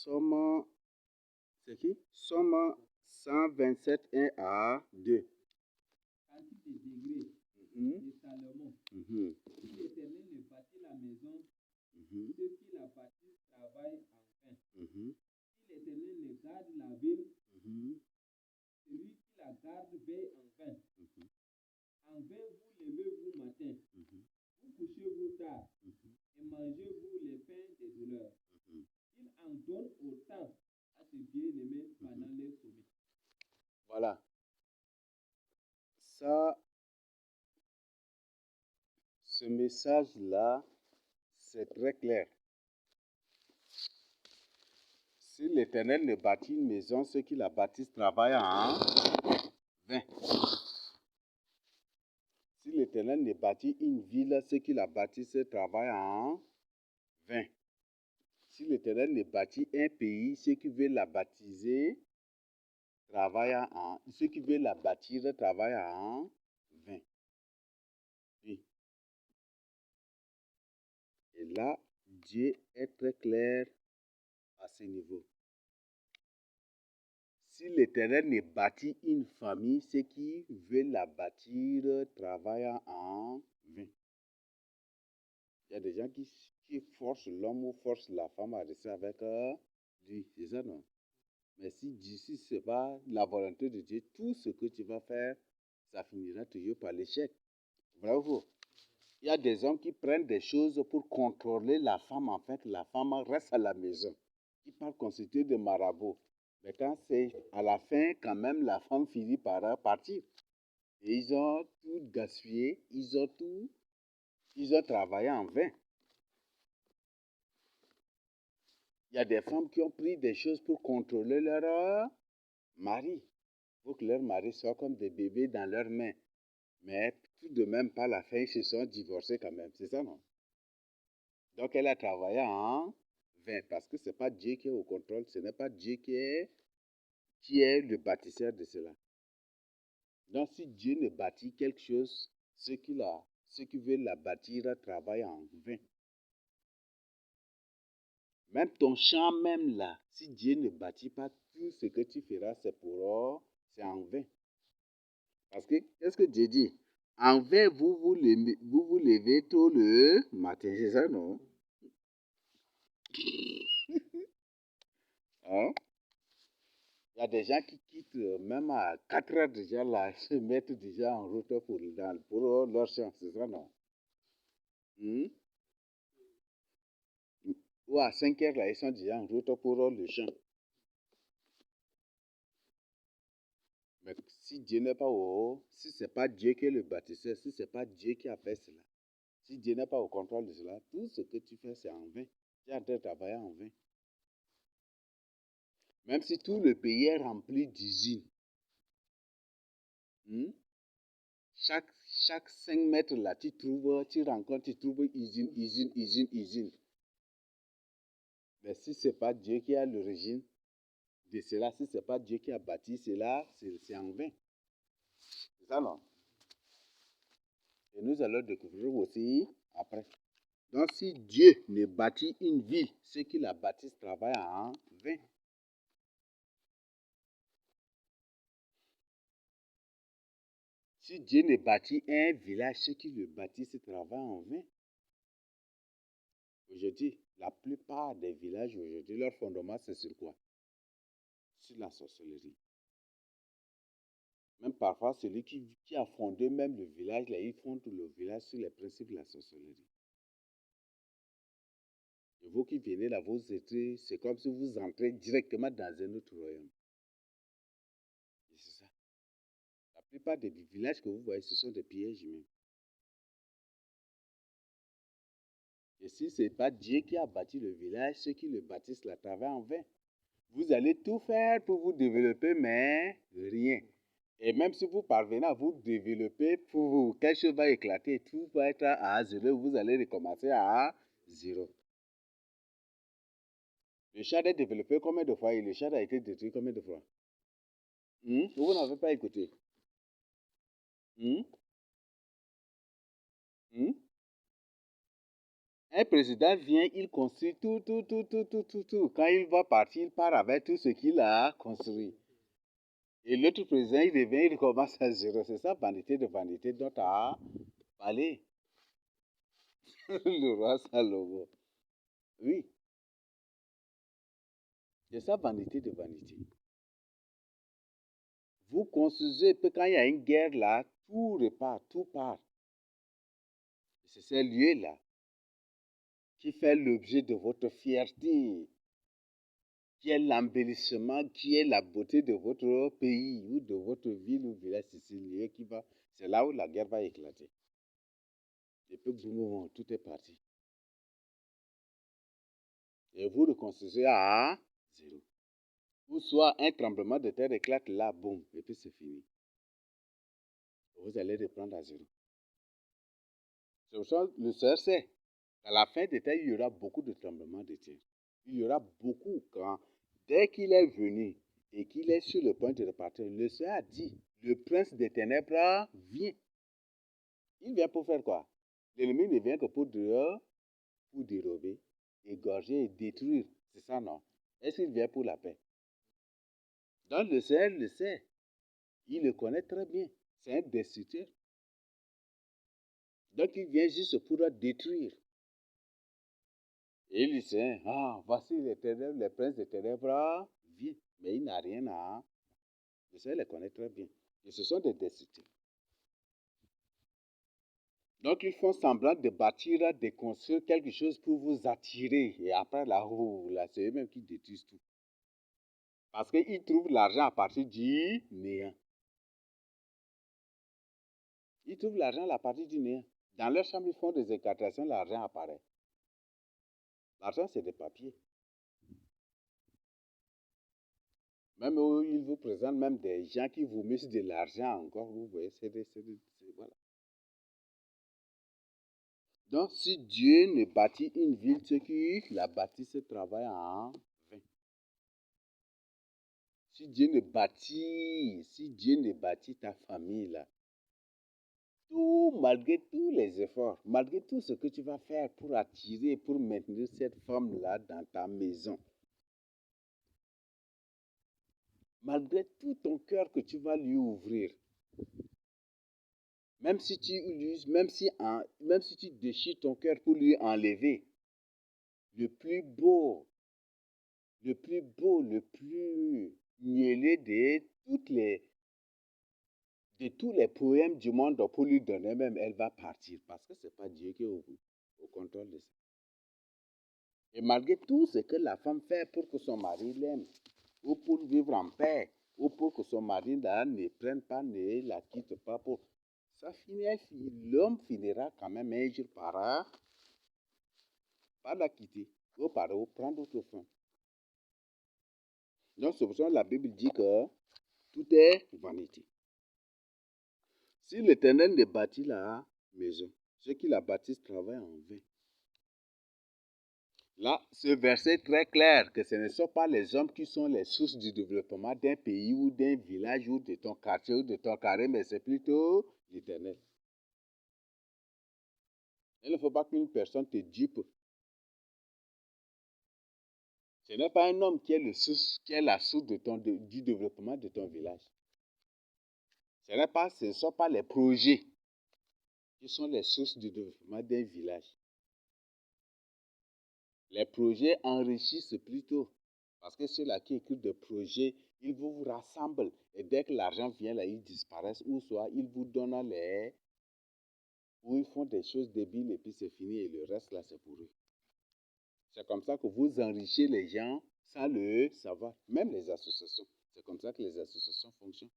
Somme, c'est qui? Somme 127, 1 à 2. Quantité de degrés de Salomon. Si l'Éternel ne bâtit la maison, ceux qui la bâtissent travaillent en vain. Si l'Éternel ne garde la ville, celui qui la garde veille en vain. En vain vous levez-vous matin, vous couchez-vous tard, et mangez-vous les pains des douleurs. Il en donne autant à ses bien-aimés pendant leur sommeil. Voilà. Ça, ce message-là, c'est très clair. Si l'Éternel ne bâtit une maison, ceux qui la bâtissent travaillent en vain. Si l'Éternel ne bâtit une ville, ceux qui la bâtissent travaillent en vain. Si l'Éternel ne bâtit un pays, ceux qui veulent la baptiser travaillent en... Ceux qui veulent la bâtir travaillent en vain. Oui. Et là, Dieu est très clair à ce niveau. Si l'Éternel ne bâtit une famille, ceux qui veulent la bâtir travaillent en vain. Il y a des gens qui forcent l'homme ou forcent la femme à rester avec lui. C'est ça, non? Mais si ce n'est pas la volonté de Dieu, tout ce que tu vas faire, ça finira toujours par l'échec. Bravo. Il y a des hommes qui prennent des choses pour contrôler la femme. En fait, la femme reste à la maison. Ils parlent constituer de marabouts. Mais quand c'est à la fin, quand même, la femme finit par partir. Et ils ont tout gaspillé, ils ont travaillé en vain. Il y a des femmes qui ont pris des choses pour contrôler leur mari. Pour que leur mari soit comme des bébés dans leurs mains. Mais tout de même, par la fin, ils se sont divorcés quand même. C'est ça, non? Donc, elle a travaillé en vain. Parce que ce n'est pas Dieu qui est au contrôle. Ce n'est pas Dieu qui est le bâtisseur de cela. Donc, si Dieu ne bâtit quelque chose, ceux qui veulent la bâtir travaillent en vain. Même ton champ, même là, si Dieu ne bâtit pas, tout ce que tu feras, c'est en vain. Parce que, qu'est-ce que Dieu dit? En vain, vous levez tôt le matin, c'est ça, non? Hein? Il y a des gens qui quittent même à 4 heures déjà là, se mettent déjà en route pour leur champ, c'est ça, non? Ou à 5 heures là, ils sont déjà en route pour le champ. Mais si Dieu n'est pas si ce n'est pas Dieu qui est le bâtisseur, si ce n'est pas Dieu qui a fait cela, si Dieu n'est pas au contrôle de cela, tout ce que tu fais, c'est en vain. Tu es en train de travailler en vain. Même si tout le pays est rempli d'usines, chaque 5 mètres là, tu trouves usine. Mais si ce n'est pas Dieu qui a l'origine de cela, si ce n'est pas Dieu qui a bâti cela, c'est en vain. C'est ça, non? Et nous allons découvrir aussi après. Donc, si Dieu ne bâtit une ville, ceux qui la bâtissent travaillent en vain. Si Dieu ne bâtit un village, ceux qui le bâtissent travaillent en vain. Aujourd'hui, la plupart des villages aujourd'hui, leur fondement, c'est sur quoi? Sur la sorcellerie. Même parfois, celui qui a fondé même le village, là, il fonde le village sur les principes de la sorcellerie. Et vous qui venez là, c'est comme si vous entrez directement dans un autre royaume. Et c'est ça. La plupart des villages que vous voyez, ce sont des pièges humains. Et si ce n'est pas Dieu qui a bâti le village, ceux qui le bâtissent la travaillent en vain. Vous allez tout faire pour vous développer, mais rien. Et même si vous parvenez à vous développer, pour vous, quelque chose va éclater, tout va être à zéro, vous allez recommencer à zéro. Le Tchad est développé combien de fois et le Tchad a été détruit combien de fois? Vous n'avez pas écouté. Un président vient, il construit tout. Quand il va partir, il part avec tout ce qu'il a construit. Et l'autre président, il revient, il commence à zéro. C'est ça, vanité de vanité dont tu as parlé. Le roi Salomon. Oui. C'est ça, vanité de vanité. Vous construisez, puis quand il y a une guerre là, tout repart, tout part. C'est ces lieux-là qui fait l'objet de votre fierté, qui est l'embellissement, qui est la beauté de votre pays ou de votre ville ou village. C'est ce lieu qui va, c'est là où la guerre va éclater. Et puis, boum, tout est parti. Et vous reconstruisez à zéro. Ou soit un tremblement de terre éclate là, boum, et puis c'est fini. Vous allez reprendre à zéro. C'est pour ça que le Seigneur sait qu'à la fin des temps, il y aura beaucoup de tremblements de terre. Il y aura beaucoup quand, dès qu'il est venu et qu'il est sur le point de repartir, le Seigneur a dit, le prince des ténèbres vient. Il vient pour faire quoi? L'ennemi ne vient que pour dérober, égorger et détruire. C'est ça, non? Est-ce qu'il vient pour la paix? Donc le Seigneur le sait. Il le connaît très bien. C'est un destructeur. Donc il vient juste pour détruire. Et il dit, voici les ténèbres, les princes des ténèbres vient. Mais il n'a rien à... Le Seigneur les connaît très bien. Et ce sont des destructeurs. Donc ils font semblant de bâtir, de construire quelque chose pour vous attirer. Et après là, c'est eux-mêmes qui détruisent tout. Parce qu'ils trouvent l'argent à partir du néant. Ils trouvent l'argent à partir du néant. Dans leur chambre, ils font des incantations, l'argent apparaît. L'argent, c'est des papiers. Même où ils vous présentent même des gens qui vous mettent de l'argent encore. Vous voyez, voilà. Donc, si Dieu ne bâtit une ville, ceux qui la bâtissent travaillent en vain. Si Dieu ne bâtit ta famille là, malgré tous les efforts, malgré tout ce que tu vas faire pour attirer, pour maintenir cette femme-là dans ta maison, malgré tout ton cœur que tu vas lui ouvrir, même si tu déchires ton cœur pour lui enlever, le plus beau, le plus miellé de tous les poèmes du monde pour lui donner même, elle va partir parce que ce n'est pas Dieu qui est au contrôle de ça. Et malgré tout ce que la femme fait pour que son mari l'aime, ou pour vivre en paix, ou pour que son mari ne prenne pas, ne la quitte pas, ça l'homme finira quand même un jour par la quitter, ou par prendre autre femme. Donc c'est pour ça que la Bible dit que tout est vanité. Si l'Éternel ne bâtit la maison, ceux qui la bâtissent travaillent en vain. Là, ce verset est très clair que ce ne sont pas les hommes qui sont les sources du développement d'un pays ou d'un village ou de ton quartier ou de ton carré, mais c'est plutôt l'Éternel. Il ne faut pas qu'une personne te dupe. Ce n'est pas un homme qui est la source du développement de ton village. Ce ne sont pas les projets qui sont les sources du développement d'un village. Les projets enrichissent plutôt. Parce que ceux-là qui écrivent des projets, ils vous rassemblent. Et dès que l'argent vient là, ils disparaissent. Ou soit ils vous donnent ou ils font des choses débiles et puis c'est fini. Et le reste là, c'est pour eux. C'est comme ça que vous enrichissez les gens sans le savoir. Même les associations. C'est comme ça que les associations fonctionnent.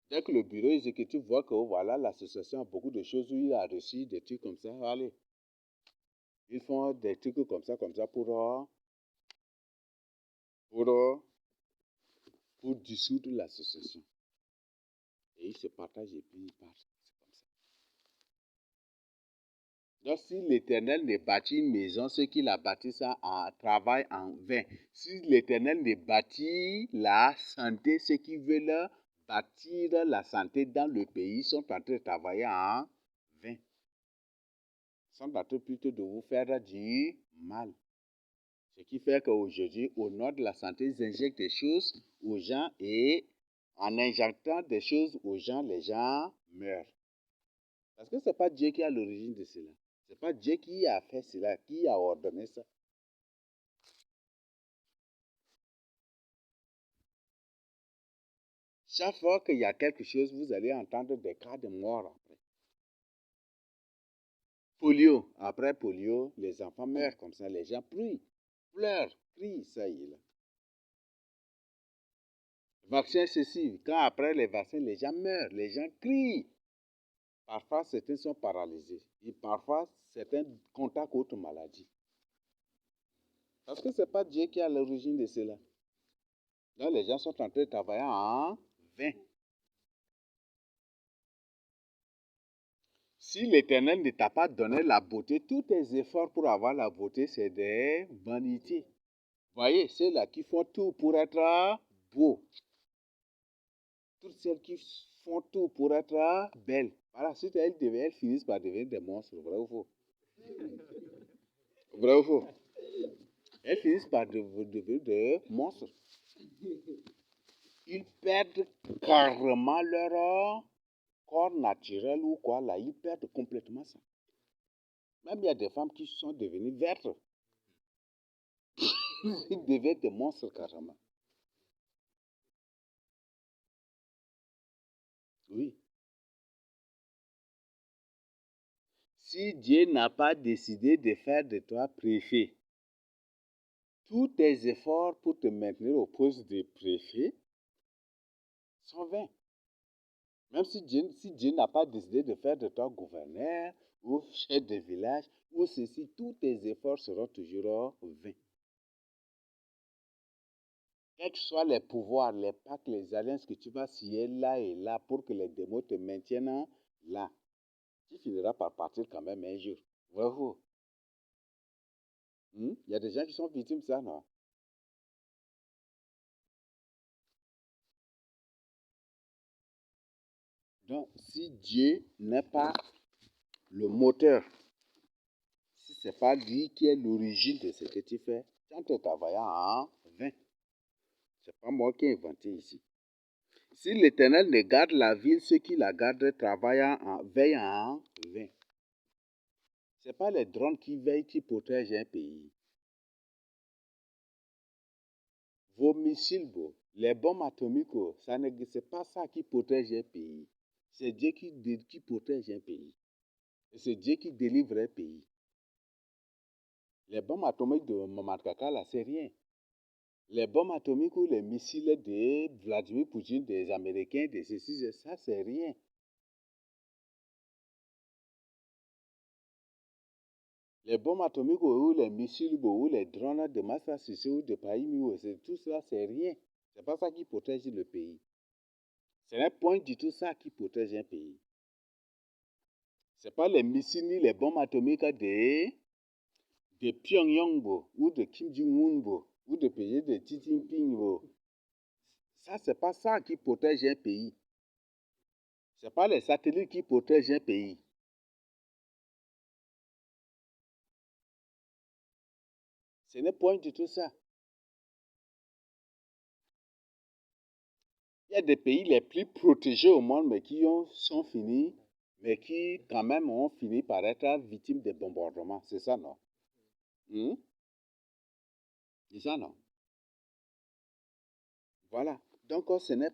Dès que le bureau exécutif voit que voilà, l'association a beaucoup de choses où il a reçu des trucs comme ça, allez. Ils font des trucs comme ça pour dissoudre l'association. Et ils se partagent et puis ils partent. C'est comme ça. Donc si l'Éternel ne bâtit une maison, ceux qui la bâtissent travaillent en vain. Si l'Éternel ne bâtit la santé, ceux qui veulent bâtir la santé dans le pays sont en train de travailler en vain. sont en train plutôt de vous faire du mal. Ce qui fait qu'aujourd'hui, au nom de la santé, ils injectent des choses aux gens et en injectant des choses aux gens, les gens meurent. Parce que ce n'est pas Dieu qui est à l'origine de cela. Ce n'est pas Dieu qui a fait cela, qui a ordonné ça. Chaque fois qu'il y a quelque chose, vous allez entendre des cas de mort après. Polio. Après polio, les enfants meurent comme ça. Les gens pleurent, crient, ça y est là. Vaccin ceci. Quand après les vaccins, les gens meurent, les gens crient. Parfois, certains sont paralysés. Et parfois, certains contactent autre maladie. Parce que ce n'est pas Dieu qui est à l'origine de cela. Là, les gens sont en train de travailler en vain. Si l'Éternel ne t'a pas donné la beauté, tous tes efforts pour avoir la beauté, c'est des vanités. Voyez, ceux-là qui font tout pour être beaux. Toutes celles qui font tout pour être belles. Voilà, si elles finissent par devenir des monstres, vrai ou faux? Vrai ou faux? Elles finissent par devenir des monstres. Ils perdent carrément leur corps naturel ou quoi, là, ils perdent complètement ça. Même il y a des femmes qui sont devenues vertes. Ils deviennent des monstres carrément. Oui. Si Dieu n'a pas décidé de faire de toi préfet, tous tes efforts pour te maintenir au poste de préfet sont vains. Même si Dieu n'a pas décidé de faire de toi gouverneur ou chef de village ou ceci, tous tes efforts seront toujours vains. Quels que soient les pouvoirs, les pactes, les alliances que tu vas signer là et là pour que les démons te maintiennent là, tu finiras par partir quand même un jour. Bravo. Il y a des gens qui sont victimes de ça, non? Donc, si Dieu n'est pas le moteur, si ce n'est pas lui qui est l'origine de ce que tu fais, tu es en train de travailler en vain. Ce n'est pas moi qui ai inventé ici. Si l'Éternel ne garde la ville, ceux qui la gardent veillent en vain. Ce n'est pas les drones qui veillent, qui protègent un pays. Vos missiles, les bombes atomiques, ce n'est pas ça qui protège un pays. C'est Dieu qui protège un pays. Et c'est Dieu qui délivre un pays. Les bombes atomiques de Mamakaka, là, c'est rien. Les bombes atomiques ou les missiles de Vladimir Poutine, des Américains, de ceci, ça, c'est rien. Les bombes atomiques ou les missiles ou les drones de Massassi ou de Païmi, tout ça, c'est rien. C'est pas ça qui protège le pays. Ce n'est point du tout ça qui protège un pays. Ce n'est pas les missiles ni les bombes atomiques de Pyongyang ou de Kim Jong-un ou de pays de Xi Jinping. Ça, ce n'est pas ça qui protège un pays. Ce n'est pas les satellites qui protègent un pays. Ce n'est point du tout ça. Il y a des pays les plus protégés au monde, mais qui sont finis, mais qui quand même ont fini par être victimes de bombardements. C'est ça, non? C'est ça, non? Voilà. Donc, ce n'est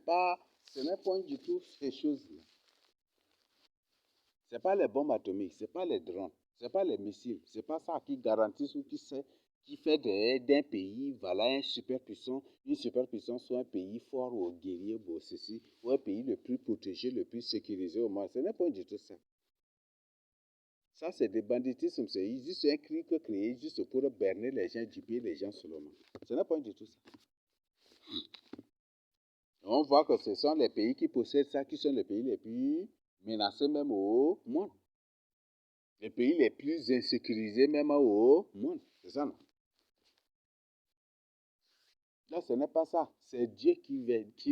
point du tout ces choses-là. Ce n'est pas les bombes atomiques, ce n'est pas les drones, ce n'est pas les missiles, ce n'est pas ça qui garantit ou qui fait d'un pays, voilà, une superpuissance, soit un pays fort ou guerrier, ceci, ou un pays le plus protégé, le plus sécurisé au monde. Ce n'est pas du tout ça. Ça, c'est des banditismes, c'est juste un cri créé juste pour berner les gens, duper les gens seulement. Ce n'est pas du tout ça. On voit que ce sont les pays qui possèdent ça qui sont les pays les plus menacés même au monde. Les pays les plus insécurisés même au monde. C'est ça, non? Là, ce n'est pas ça. C'est Dieu qui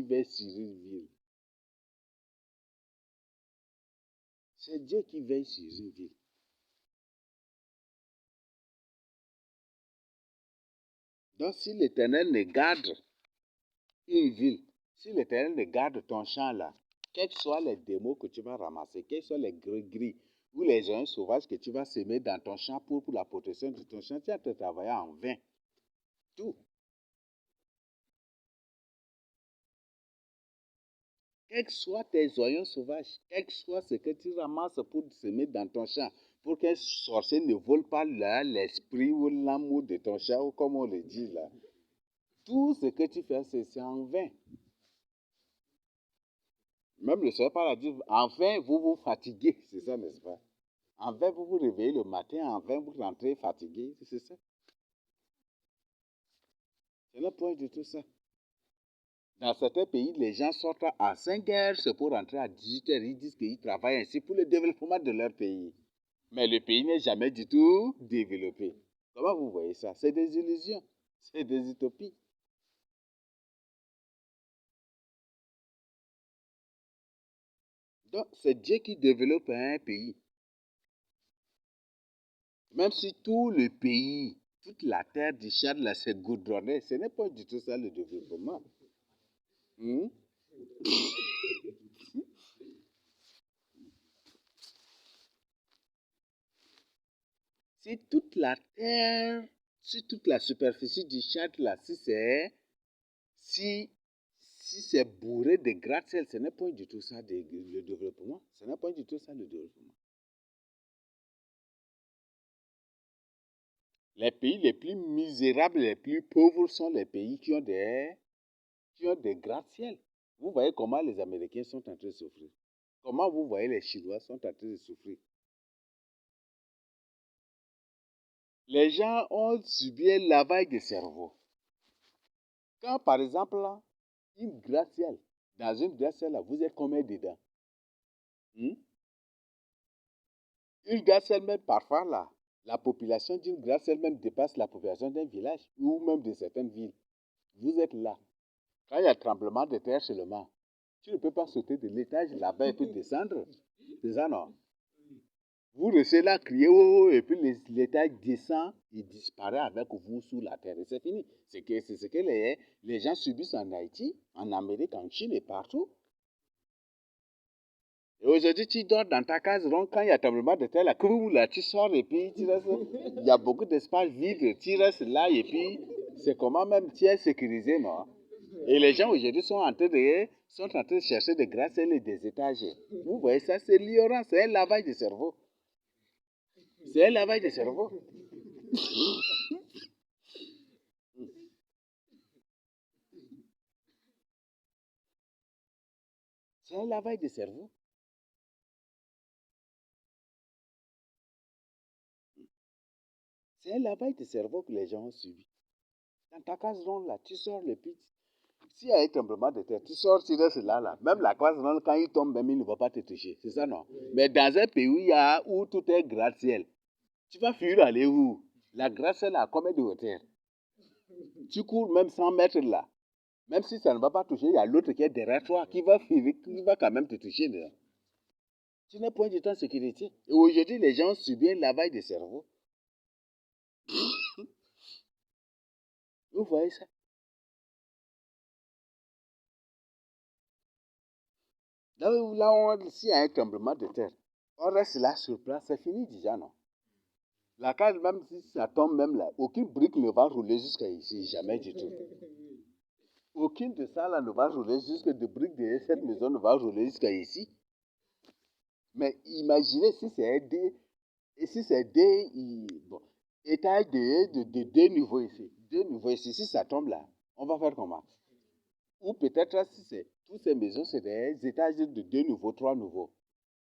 veille sur une ville. C'est Dieu qui veille sur une ville. Donc, si l'Éternel ne garde une ville, si l'Éternel ne garde ton champ là, quels que soient les démos que tu vas ramasser, quels que soient les gris-gris ou les gens sauvages que tu vas semer dans ton champ pour la protection de ton champ, tu vas te travailler en vain. Tout. Quels que soient tes oignons sauvages, quel que soit ce que tu ramasses pour semer dans ton champ, pour qu'un sorcier ne vole pas l'esprit ou l'amour de ton champ, ou comme on le dit là, tout ce que tu fais, c'est en vain. Même le Seigneur parle à dire, en vain, vous vous fatiguez, c'est ça, n'est-ce pas? En vain, vous vous réveillez le matin, en vain, vous rentrez fatigué, c'est ça. C'est le point de tout ça. Dans certains pays, les gens sortent à 5 heures, c'est pour rentrer à 18 heures. Ils disent qu'ils travaillent ainsi pour le développement de leur pays. Mais le pays n'est jamais du tout développé. Comment vous voyez ça? C'est des illusions, c'est des utopies. Donc, c'est Dieu qui développe un pays. Même si tout le pays, toute la terre du Tchad, là, c'est goudronné, ce n'est pas du tout ça le développement. Si toute la terre, si toute la superficie du Tchad, là, si c'est bourré de gratte-ciel, ce n'est pas du tout ça le développement. Ce n'est pas du tout ça le développement. Les pays les plus misérables, les plus pauvres sont les pays qui ont des gratte-ciel. Vous voyez comment les Américains sont en train de souffrir. Comment vous voyez les Chinois sont en train de souffrir. Les gens ont subi un lavage de cerveau. Quand, par exemple, là, une gratte-ciel, dans une gratte-ciel, là, vous êtes combien dedans? Une gratte-ciel, même parfois, là, la population d'une gratte-ciel même dépasse la population d'un village ou même de certaines villes. Vous êtes là. Quand il y a tremblement de terre seulement, tu ne peux pas sauter de l'étage là-bas et puis descendre. C'est ça, non? Vous restez là, criez, oh, et puis l'étage descend, il disparaît avec vous sous la terre. Et c'est fini. C'est ce que les gens subissent en Haïti, en Amérique, en Chine et partout. Et aujourd'hui, tu dors dans ta case ronde quand il y a tremblement de terre, là, tu sors et puis tu restes. Il y a beaucoup d'espace vide, tu restes là et puis c'est comment même tu es sécurisé, non? Et les gens aujourd'hui sont en train de chercher des gratte-ciel et des étages. Vous voyez ça, c'est l'ignorance, c'est un lavage de cerveau. C'est un lavage de cerveau. C'est un lavage de cerveau. C'est un lavage de cerveau que les gens ont subi. Dans ta case ronde, là, tu sors le pit. S'il y a un tremblement de terre, tu sors, tu restes là. Même la case ronde, quand il tombe, même il ne va pas te toucher. C'est ça, non? Mais dans un pays où tout est gratte-ciel, tu vas fuir aller où? La gratte-ciel a combien de hauteur? Tu cours même 100 mètres là. Même si ça ne va pas toucher, il y a l'autre qui est derrière toi qui va quand même te toucher. Là. Tu n'es point du temps en sécurité. Et aujourd'hui, les gens subissent un lavage de cerveau. Vous voyez ça? Là, s'il y a un tremblement de terre, on reste là sur place, c'est fini déjà, non? La case, même si ça tombe même là, aucune brique ne va rouler jusqu'à ici, jamais du tout. Aucune de ça là ne va rouler jusqu'à de briques de cette maison ne va rouler jusqu'à ici. Mais imaginez si c'est bon, étage de deux niveaux ici. Deux niveaux ici, si ça tombe là, on va faire comment? Ou peut-être si c'est toutes ces maisons, c'est des étages de deux niveaux, trois niveaux.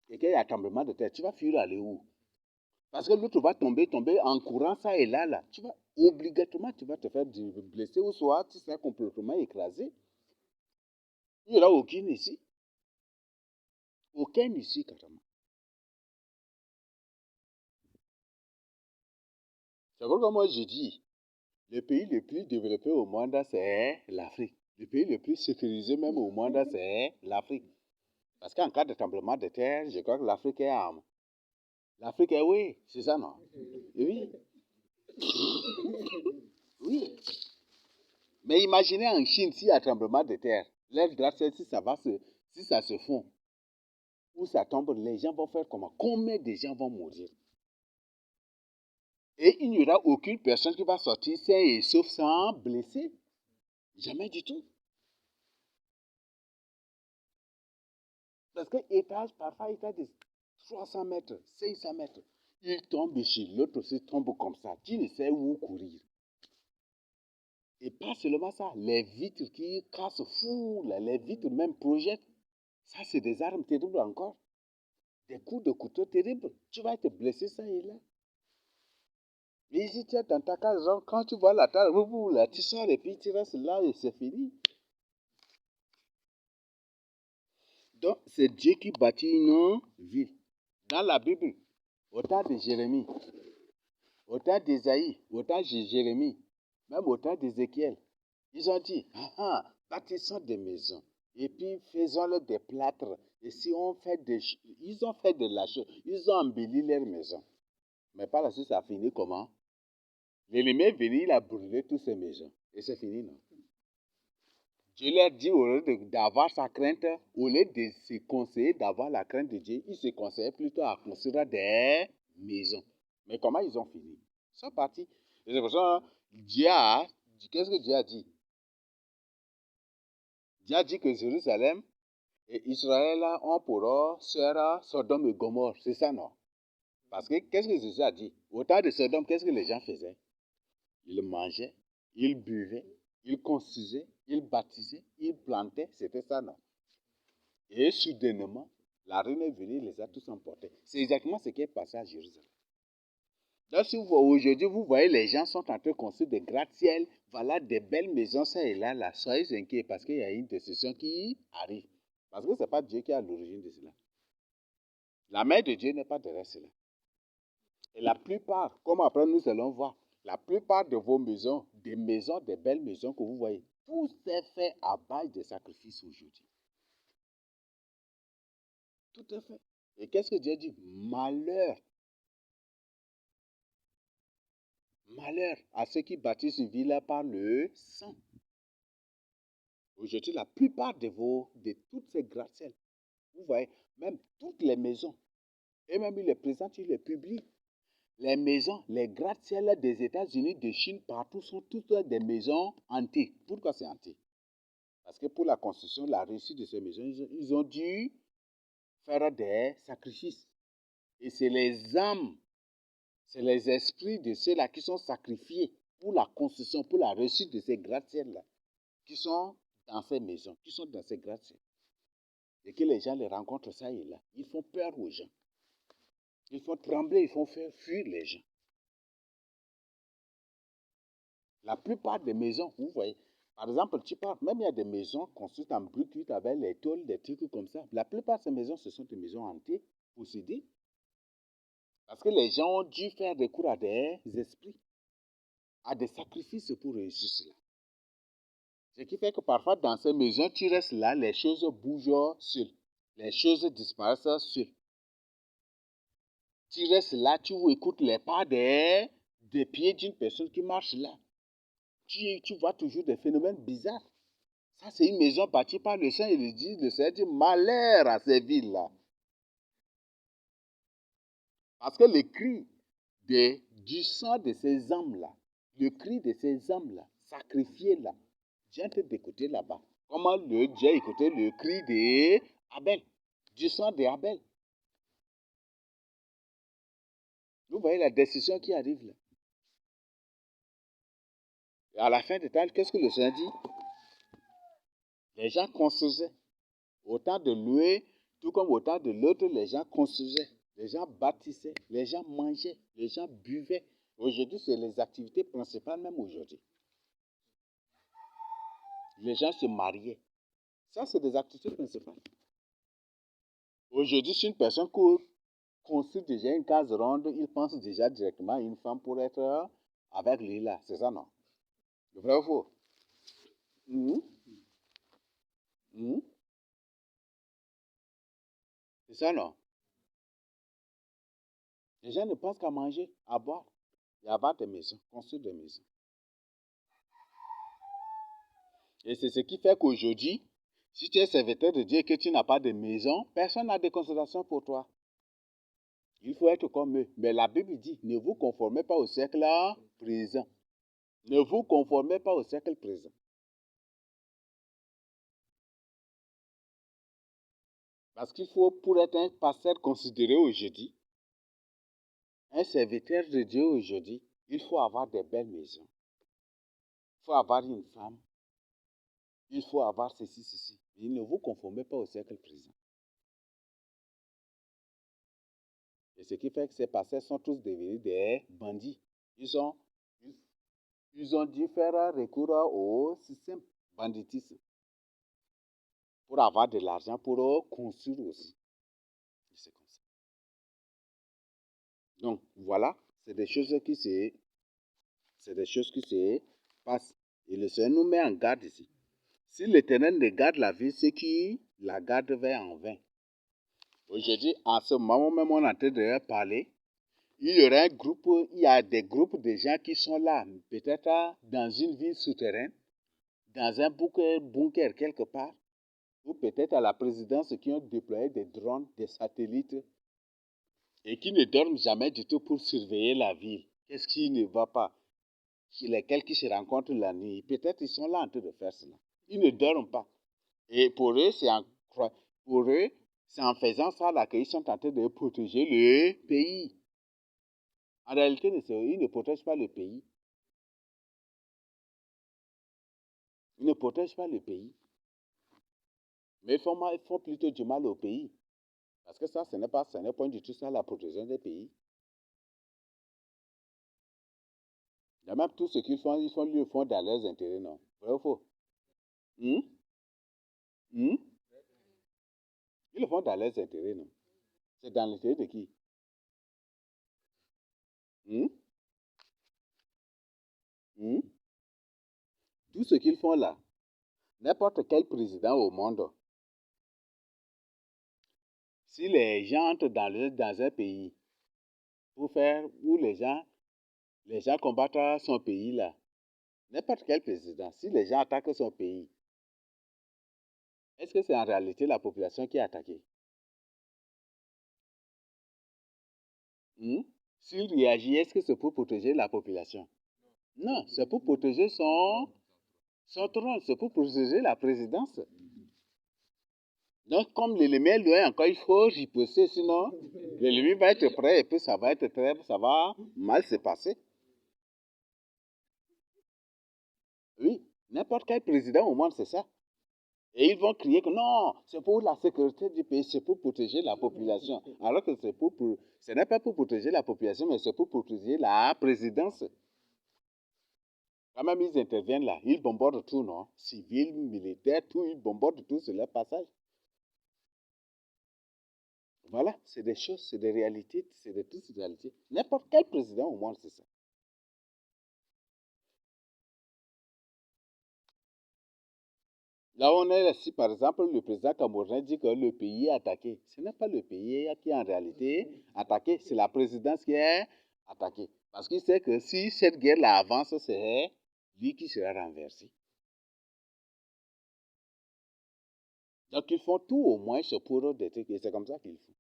Et qu'il y a un tremblement de terre, tu vas fuir aller où? Parce que l'autre va tomber en courant ça et là. Tu vas obligatoirement, tu vas te faire blesser ou soit tu seras complètement écrasé. Il n'y aura aucune ici. Aucun ici, carrément. C'est pourquoi moi je dis, le pays le plus développé au monde, c'est l'Afrique. Le pays le plus sécurisé même au monde, c'est l'Afrique. Parce qu'en cas de tremblement de terre, je crois que l'Afrique est arme. L'Afrique est, oui, c'est ça, non? Oui. Oui. Mais imaginez en Chine, s'il y a un tremblement de terre, l'air glaciaire, si ça se fond, ou ça tombe, les gens vont faire comment? Combien de gens vont mourir? Et il n'y aura aucune personne qui va sortir sain et sauf sans blesser. Jamais du tout. Parce que étage, parfois, étage de 300 mètres, 500 mètres, il tombe ici, l'autre aussi tombe comme ça. Tu ne sais où courir. Et pas seulement ça, les vitres qui cassent fou, les vitres même projettent. Ça, c'est des armes terribles encore. Des coups de couteau terribles. Tu vas être blessé, ça et là. Mais ici, tu es dans ta case, quand tu vois la table, là, tu sors et puis tu restes là et c'est fini. Donc, c'est Dieu qui bâtit une ville. Dans la Bible, au temps de Jérémie, au temps d'Ésaïe, au temps de Jérémie, même au temps d'Ézéchiel, ils ont dit, bâtissons des maisons et puis faisons-le des plâtres. Et si on fait ils ont fait de la chose, ils ont embelli leur maison. Mais par la suite, ça a fini comment? L'ennemi est venu, il a brûlé toutes ces maisons. Et c'est fini, non? Dieu leur dit, au lieu d'avoir sa crainte, au lieu de se conseiller d'avoir la crainte de Dieu, ils se conseillaient plutôt à construire des maisons. Mais comment ils ont fini? Ils sont partis. Et c'est pour ça, qu'est-ce que Dieu a dit? Dieu a dit que Jérusalem et Israël ont pour sœur Sodome et Gomorrhe. C'est ça, non? Parce que qu'est-ce que Jésus a dit? Au temps de Sodome, qu'est-ce que les gens faisaient? Ils mangeaient, ils buvaient, ils construisaient, ils bâtissaient, ils plantaient. C'était ça, non? Et soudainement, la ruine est venue, les a tous emportés. C'est exactement ce qui est passé à Jérusalem. Donc, si aujourd'hui, vous voyez, les gens sont en train de construire des gratte-ciels, voilà, des belles maisons, ça et là, soyez inquiets parce qu'il y a une décision qui arrive. Parce que ce n'est pas Dieu qui est à l'origine de cela. La main de Dieu n'est pas derrière cela. Et la plupart, comme après nous allons voir, la plupart de vos maisons, des belles maisons que vous voyez, tout est fait à base de sacrifices aujourd'hui. Tout est fait. Et qu'est-ce que Dieu dit? Malheur. Malheur à ceux qui bâtissent une ville par le sang. Aujourd'hui, la plupart de toutes ces gratte-ciels, vous voyez, même toutes les maisons, et même il les présente, il les publie. Les maisons, les gratte-ciels des États-Unis, de Chine, partout sont toutes des maisons hantées. Pourquoi c'est hanté? Parce que pour la construction, la réussite de ces maisons, ils ont dû faire des sacrifices. Et c'est les âmes, c'est les esprits de ceux-là qui sont sacrifiés pour la construction, pour la réussite de ces gratte-ciels-là, qui sont dans ces maisons, qui sont dans ces gratte-ciels. Et que les gens les rencontrent ça et là. Ils font peur aux gens. Ils font trembler, ils font faire fuir les gens. La plupart des maisons, vous voyez, par exemple, tu parles, même il y a des maisons construites en briques avec les tôles, des trucs comme ça. La plupart de ces maisons, ce sont des maisons hantées, possédées. Parce que les gens ont dû faire recours à des esprits, à des sacrifices pour réussir cela. Ce qui fait que parfois, dans ces maisons, tu restes là, les choses bougent seules. Les choses disparaissent seules. Tu restes là, tu écoutes les pas des pieds d'une personne qui marche là. Tu vois toujours des phénomènes bizarres. Ça, c'est une maison bâtie par le Saint et le Seigneur dit malheur à ces villes-là. Parce que le cri du sang de ces hommes-là, le cri de ces hommes-là, sacrifiés-là, Dieu est d'écouter là-bas. Comment Dieu a écouté le cri d'Abel, du sang d'Abel. Vous voyez la décision qui arrive là. Et à la fin de temps, qu'est-ce que le Seigneur dit? Les gens construisaient. Au temps de louer, tout comme au temps de l'autre, les gens construisaient. Les gens bâtissaient, les gens mangeaient, les gens buvaient. Aujourd'hui, c'est les activités principales même aujourd'hui. Les gens se mariaient. Ça, c'est des activités principales. Aujourd'hui, si une personne construit déjà une case ronde, il pense déjà directement à une femme pour être avec lui là. C'est ça, non? Le vrai ou faux? C'est ça, non? Les gens ne pensent qu'à manger, à boire et à avoir des maisons, construire des maisons. Et c'est ce qui fait qu'aujourd'hui, si tu es serviteur de Dieu et que tu n'as pas de maison, personne n'a de considération pour toi. Il faut être comme eux. Mais la Bible dit, ne vous conformez pas au siècle présent. Ne vous conformez pas au siècle présent. Parce qu'il faut, pour être un pasteur considéré aujourd'hui, un serviteur de Dieu aujourd'hui, il faut avoir des belles maisons. Il faut avoir une femme. Il faut avoir ceci, ceci. Et ne vous conformez pas au siècle présent. Et ce qui fait que ces pasteurs sont tous devenus des bandits. Ils ont dû faire recours au système banditisme pour avoir de l'argent pour construire aussi. C'est comme ça. Donc, voilà, c'est des choses qui se passent. Et le Seigneur nous met en garde ici. Si l'Éternel ne garde la vie, c'est qui la garde va en vain. Aujourd'hui, en ce moment même, on est en train de parler. Il y aura il y a des groupes de gens qui sont là, peut-être dans une ville souterraine, dans un bunker quelque part, ou peut-être à la présidence qui ont déployé des drones, des satellites, et qui ne dorment jamais du tout pour surveiller la ville. Qu'est-ce qui ne va pas? Lesquels qui se rencontrent la nuit, peut-être ils sont là en train de faire cela. Ils ne dorment pas. Et pour eux, c'est en faisant ça là qu'ils sont en train de protéger le pays. En réalité, ils ne protègent pas le pays. Ils ne protègent pas le pays. Mais ils font plutôt du mal au pays. Parce que ça, ce n'est pas du tout ça la protection des pays. Il y a même tout ce qu'ils font, ils le font dans leurs intérêts, non? Vrai ou faux? Ils le font dans leurs intérêts, non? C'est dans l'intérêt de qui? Tout ce qu'ils font là, n'importe quel président au monde, si les gens entrent dans un pays pour faire, où les gens combattent son pays là, n'importe quel président, si les gens attaquent son pays, est-ce que c'est en réalité la population qui est attaquée? S'il réagit, est-ce que c'est pour protéger la population? Non, c'est pour protéger son trône, c'est pour protéger la présidence. Donc, comme l'ennemi est loin encore, il faut riposter, sinon l'ennemi va être prêt et puis ça va mal se passer. Oui, n'importe quel président au monde, c'est ça. Et ils vont crier que non, c'est pour la sécurité du pays, c'est pour protéger la population. Alors que ce n'est pas pour protéger la population, mais c'est pour protéger la présidence. Quand même, ils interviennent là, ils bombardent tout, non? Civils, militaires, tout, ils bombardent tout sur leur passage. Voilà, c'est des choses, c'est des réalités, c'est de toutes ces réalités. N'importe quel président au monde, c'est ça. Là, on est ici, par exemple, le président camerounais dit que le pays est attaqué. Ce n'est pas le pays qui est en réalité attaqué, c'est la présidence qui est attaquée. Parce qu'il sait que si cette guerre-là avance, c'est lui qui sera renversé. Donc, ils font tout au moins pour des trucs, et c'est comme ça qu'ils font.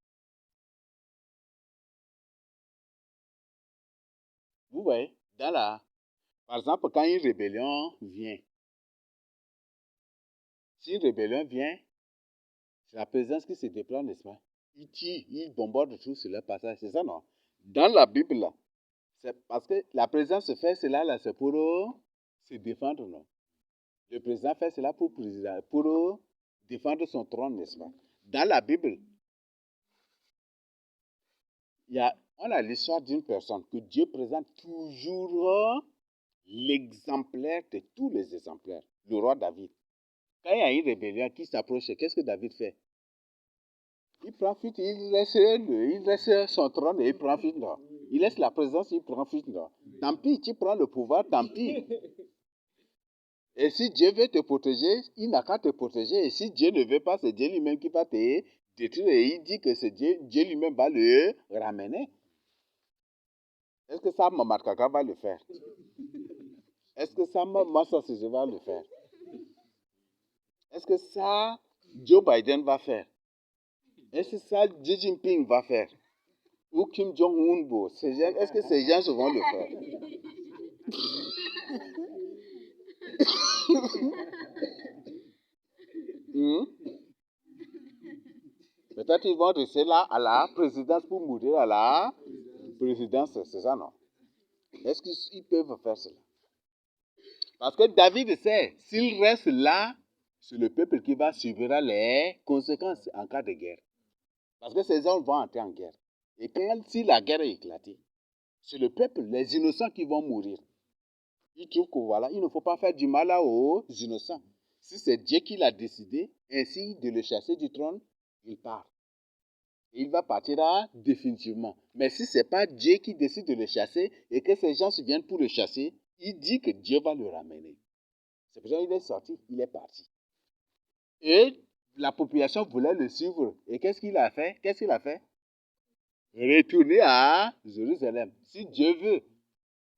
Vous voyez, par exemple, quand une rébellion vient, si une rébellion vient, c'est la présidence qui se déploie, n'est-ce pas? Ils tirent, ils bombardent tout sur leur passage, c'est ça, non? Dans la Bible, là, c'est parce que la présidence se fait cela, là, c'est pour se défendre, non? Le président fait cela pour défendre son trône, n'est-ce pas? Dans la Bible, on a l'histoire d'une personne que Dieu présente toujours l'exemplaire de tous les exemplaires, le roi David. Quand il y a une rébellion qui s'approche, qu'est-ce que David fait? Il prend fuite, il laisse son trône et il prend fuite. Non. Il laisse la présence, il prend fuite. Non. Tant pis, tu prends le pouvoir, tant pis. Et si Dieu veut te protéger, il n'a qu'à te protéger. Et si Dieu ne veut pas, c'est Dieu lui-même qui va te détruire. Et il dit que c'est Dieu lui-même va le ramener. Est-ce que ça, Mamadkaka va le faire? Est-ce que ça, Massa va le faire? Est-ce que ça, Joe Biden va faire? Est-ce que ça, Xi Jinping va faire? Ou Kim Jong-un? Est-ce que ces gens vont le faire? Peut-être qu'ils vont rester là à la présidence pour mourir à la présidence, c'est ça, non? Est-ce qu'ils peuvent faire cela? Parce que David sait, s'il reste là, c'est le peuple qui va subir les conséquences en cas de guerre. Parce que ces hommes vont entrer en guerre. Et si la guerre est éclatée, c'est le peuple, les innocents qui vont mourir. Il trouve que voilà, il ne faut pas faire du mal aux innocents. Si c'est Dieu qui l'a décidé ainsi de le chasser du trône, il part. Et il va partir définitivement. Mais si ce n'est pas Dieu qui décide de le chasser et que ces gens se viennent pour le chasser, il dit que Dieu va le ramener. C'est pour ça qu'il est sorti, il est parti. Et la population voulait le suivre. Et qu'est-ce qu'il a fait? Retourner à Jérusalem. Si Dieu veut,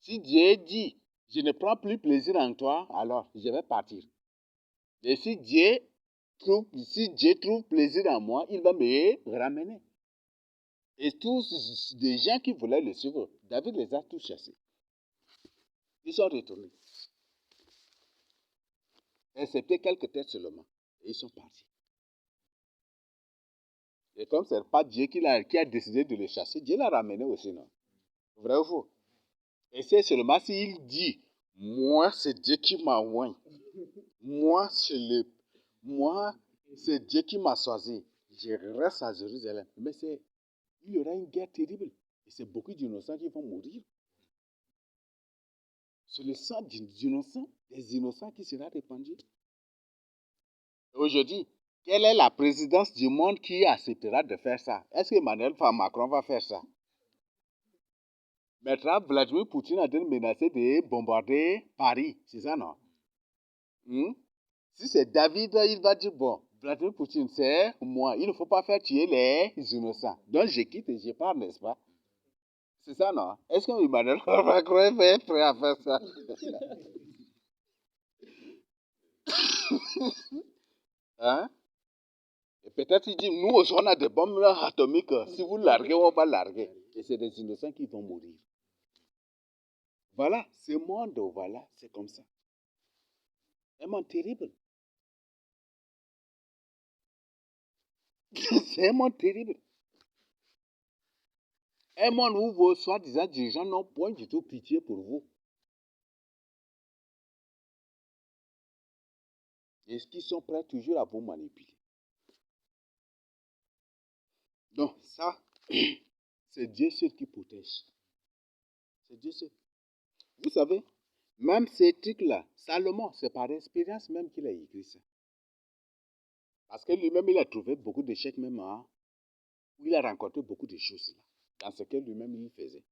si Dieu dit, je ne prends plus plaisir en toi, alors je vais partir. Et si Dieu trouve plaisir en moi, il va me ramener. Et tous des gens qui voulaient le suivre, David les a tous chassés. Ils sont retournés. Excepté quelques têtes seulement. Et ils sont partis. Et comme ce n'est pas Dieu qui a décidé de les chasser, Dieu l'a ramené aussi, non? Vrai ou faux? Et c'est seulement s'il dit, moi, c'est Dieu qui m'a oint. Moi, c'est Dieu qui m'a choisi. Je reste à Jérusalem. Mais il y aura une guerre terrible. Et c'est beaucoup d'innocents qui vont mourir. C'est le sang des innocents qui sera répandu. Aujourd'hui, quelle est la présidence du monde qui acceptera de faire ça? Est-ce que Emmanuel Macron va faire ça? Maintenant, Vladimir Poutine a menacé de bombarder Paris, c'est ça, non? Si c'est David, il va dire, bon, Vladimir Poutine, c'est moi, il ne faut pas faire tuer les innocents. Donc, je quitte et je pars, n'est-ce pas? C'est ça, non? Est-ce que Emmanuel Macron est prêt à faire ça? Hein? Et peut-être il dit, nous aussi, on a des bombes atomiques. Si vous larguez, on va larguer. Et c'est des innocents qui vont mourir. Voilà, ce monde, voilà, c'est comme ça. Un monde terrible. C'est un monde terrible. Un monde où vos soi-disant dirigeants n'ont point du tout pitié pour vous. Et qu'ils sont prêts toujours à vous manipuler. Donc, ça, c'est Dieu seul qui protège. C'est Dieu seul. Vous savez, même ces trucs-là, Salomon, c'est par expérience même qu'il a écrit ça. Parce que lui-même, il a trouvé beaucoup d'échecs même, où il a rencontré beaucoup de choses là, dans ce que lui-même il faisait.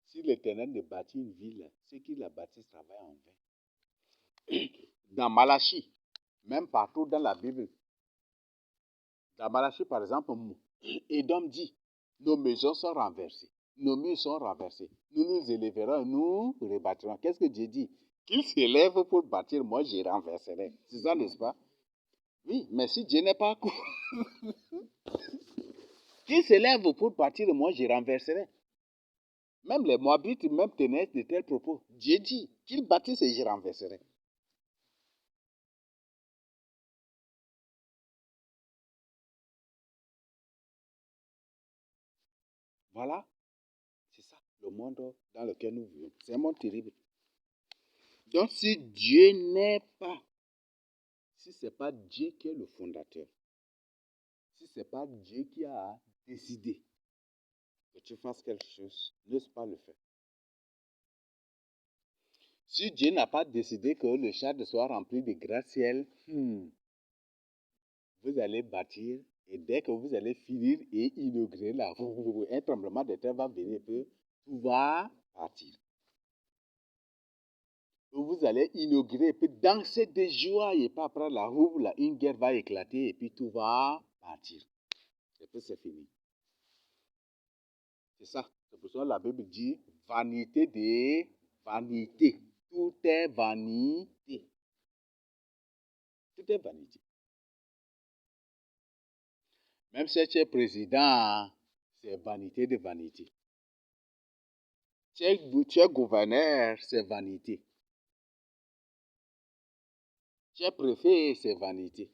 Si l'Éternel ne bâtit une ville, ceux qui la bâtissent travaillent en vain. Dans Malachie, même partout dans la Bible, dans Malachie par exemple, Édom dit, nos maisons sont renversées, nos murs sont renversés, nous nous élèverons, nous rebâtirons. Qu'est-ce que Dieu dit? Qu'il s'élève pour bâtir, moi je renverserai. C'est ça, n'est-ce pas? Oui, mais si Dieu n'est pas court, qu'il s'élève pour bâtir, moi je renverserai. Même les Moabites, même tenaient de tels propos. Dieu dit qu'ils bâtissent et je renverserai. Voilà, c'est ça, le monde dans lequel nous vivons. C'est un monde terrible. Donc, si Dieu n'est pas, si ce n'est pas Dieu qui est le fondateur, si ce n'est pas Dieu qui a décidé que tu fasses quelque chose, n'ose pas le faire. Si Dieu n'a pas décidé que le château soit rempli de gratte-ciel, vous allez bâtir et dès que vous allez finir et inaugurer là, un tremblement de terre va venir et tout va partir. Vous allez inaugurer et puis danser de joie et pas après la roue, là, une guerre va éclater et puis tout va partir. Et puis c'est fini. C'est ça. C'est pour ça que la Bible dit vanité des vanités. Tout est vanité. Tout est vanité. Même si tu es président, c'est vanité de vanité. Tu es gouverneur, c'est vanité. Tu es préfet, c'est vanité.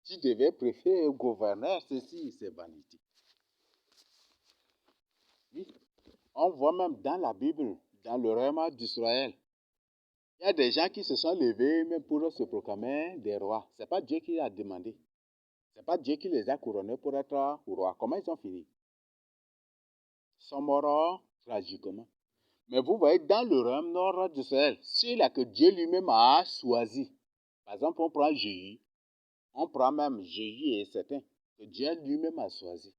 Tu devais préfet ou gouverneur, ceci, c'est vanité. Oui. On voit même dans la Bible, dans le royaume d'Israël, il y a des gens qui se sont levés même pour se proclamer des rois. Ce n'est pas Dieu qui a demandé. Ce n'est pas Dieu qui les a couronnés pour être rois. Comment ils ont fini? Ils sont morts tragiquement. Mais vous voyez, dans le royaume nord d'Israël, celui-là que Dieu lui-même a choisi. Par exemple, on prend Jésus. On prend même Jésus et certains que Dieu lui-même a choisi.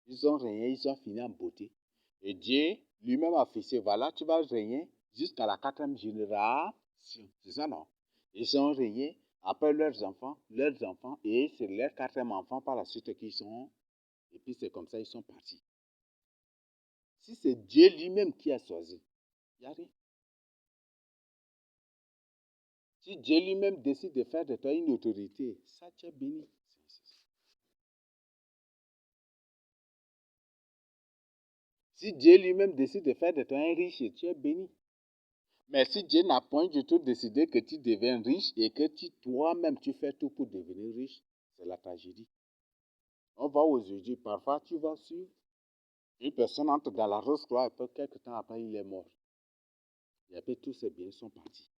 Ils ont régné, ils ont fini en beauté. Et Dieu lui-même a fixé, voilà, tu vas régner jusqu'à la 4e génération. C'est ça, non? Ils ont régné après leurs enfants, et c'est leur 4e enfant par la suite qui sont. Et puis c'est comme ça, ils sont partis. Si c'est Dieu lui-même qui a choisi, il n'y a rien. Si Dieu lui-même décide de faire de toi une autorité, ça tu es béni. Si Dieu lui-même décide de faire de toi un riche, tu es béni. Mais si Dieu n'a point du tout décidé que tu deviens riche et que toi-même tu fais tout pour devenir riche, c'est la tragédie. On va aujourd'hui, parfois tu vas sur une personne entre dans la rose croix et puis quelques temps après il est mort. Et après tous ses biens sont partis.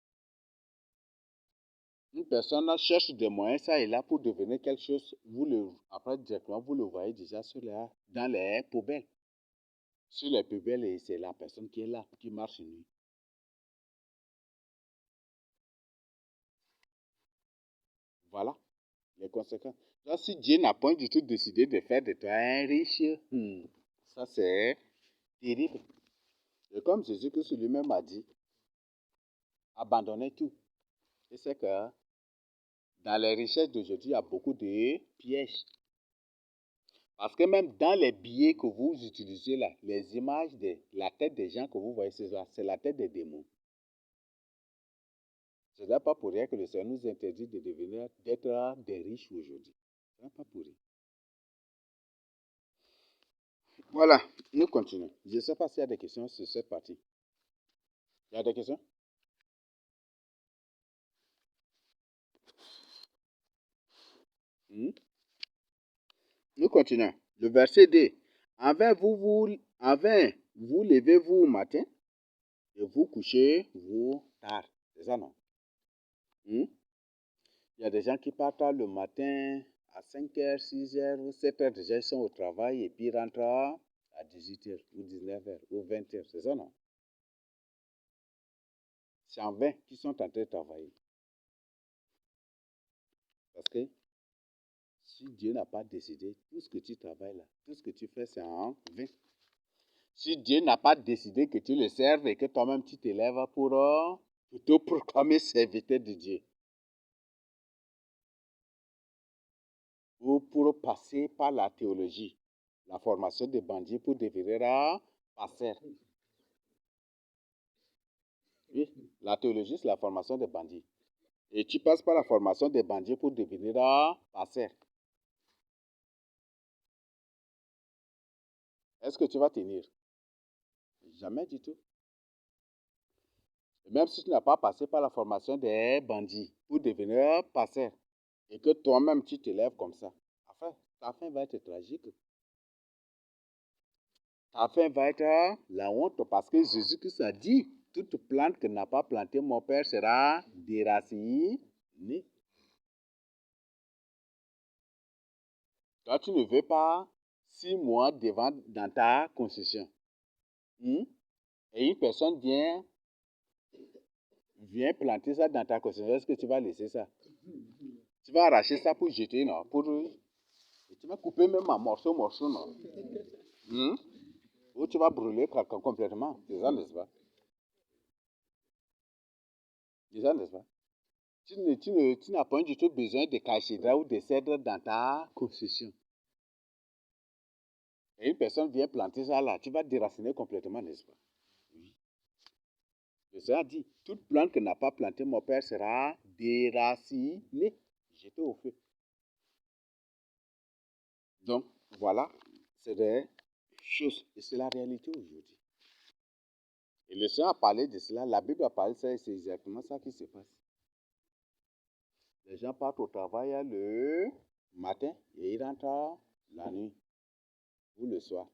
Une personne cherche des moyens, ça et là, pour devenir quelque chose, après directement, vous le voyez déjà dans les poubelles. Sur les poubelles, et c'est la personne qui est là, qui marche nuit. Voilà les conséquences. Donc, si Dieu n'a point du tout décidé de faire de toi un riche, ça c'est terrible. Et comme Jésus-Christ lui-même a dit, abandonnez tout. Et c'est que dans les richesses d'aujourd'hui, il y a beaucoup de pièges. Parce que même dans les billets que vous utilisez là, les images de la tête des gens que vous voyez, c'est la tête des démons. Ce n'est pas pour rien que le Seigneur nous interdit d'être des riches aujourd'hui. Ce n'est pas pour rien. Voilà, nous continuons. Je ne sais pas s'il y a des questions sur cette partie. Il y a des questions? Nous continuons. Le verset 2. Vous levez-vous au matin et vous couchez-vous tard. C'est ça, non? Il y a des gens qui partent le matin à 5h, 6h, 7h. Déjà, ils sont au travail et puis ils rentrent à 18h ou 19h ou 20h. C'est ça, non? C'est en vain qu'ils sont en train de travailler. Parce que si Dieu n'a pas décidé, tout ce que tu travailles là, tout ce que tu fais, c'est en vain. Si Dieu n'a pas décidé que tu le serves et que toi-même tu t'élèves pour te proclamer serviteur de Dieu, ou pour passer par la théologie, la formation de bandit pour devenir pasteur. Oui, la théologie, c'est la formation des bandits. Et tu passes par la formation des bandits pour devenir pasteur. Est-ce que tu vas tenir? Jamais du tout. Et même si tu n'as pas passé par la formation des bandits pour devenir pasteur, et que toi-même tu t'élèves comme ça, enfin, ta fin va être tragique. Ta fin va être la honte parce que Jésus-Christ a dit, toute plante que n'a pas planté mon Père sera déracinée. Toi, tu ne veux pas 6 mois dans ta concession. Et une personne vient planter ça dans ta concession. Est-ce que tu vas laisser ça? Tu vas arracher ça pour jeter, non? Tu vas couper même en morceaux, non? Ou tu vas brûler complètement. C'est ça, n'est-ce pas? C'est ça, n'est-ce pas? Tu n'as pas du tout besoin de cachedra ou de cèdre dans ta concession. Et une personne vient planter ça là, tu vas déraciner complètement, n'est-ce pas? Oui. Le Seigneur dit, toute plante que n'a pas planté mon père sera déracinée, jetée au feu. Donc, voilà, c'est des choses, et c'est la réalité aujourd'hui. Et le Seigneur a parlé de cela, la Bible a parlé de ça, et c'est exactement ça qui se passe. Les gens partent au travail le matin et ils rentrent la nuit ou le soir.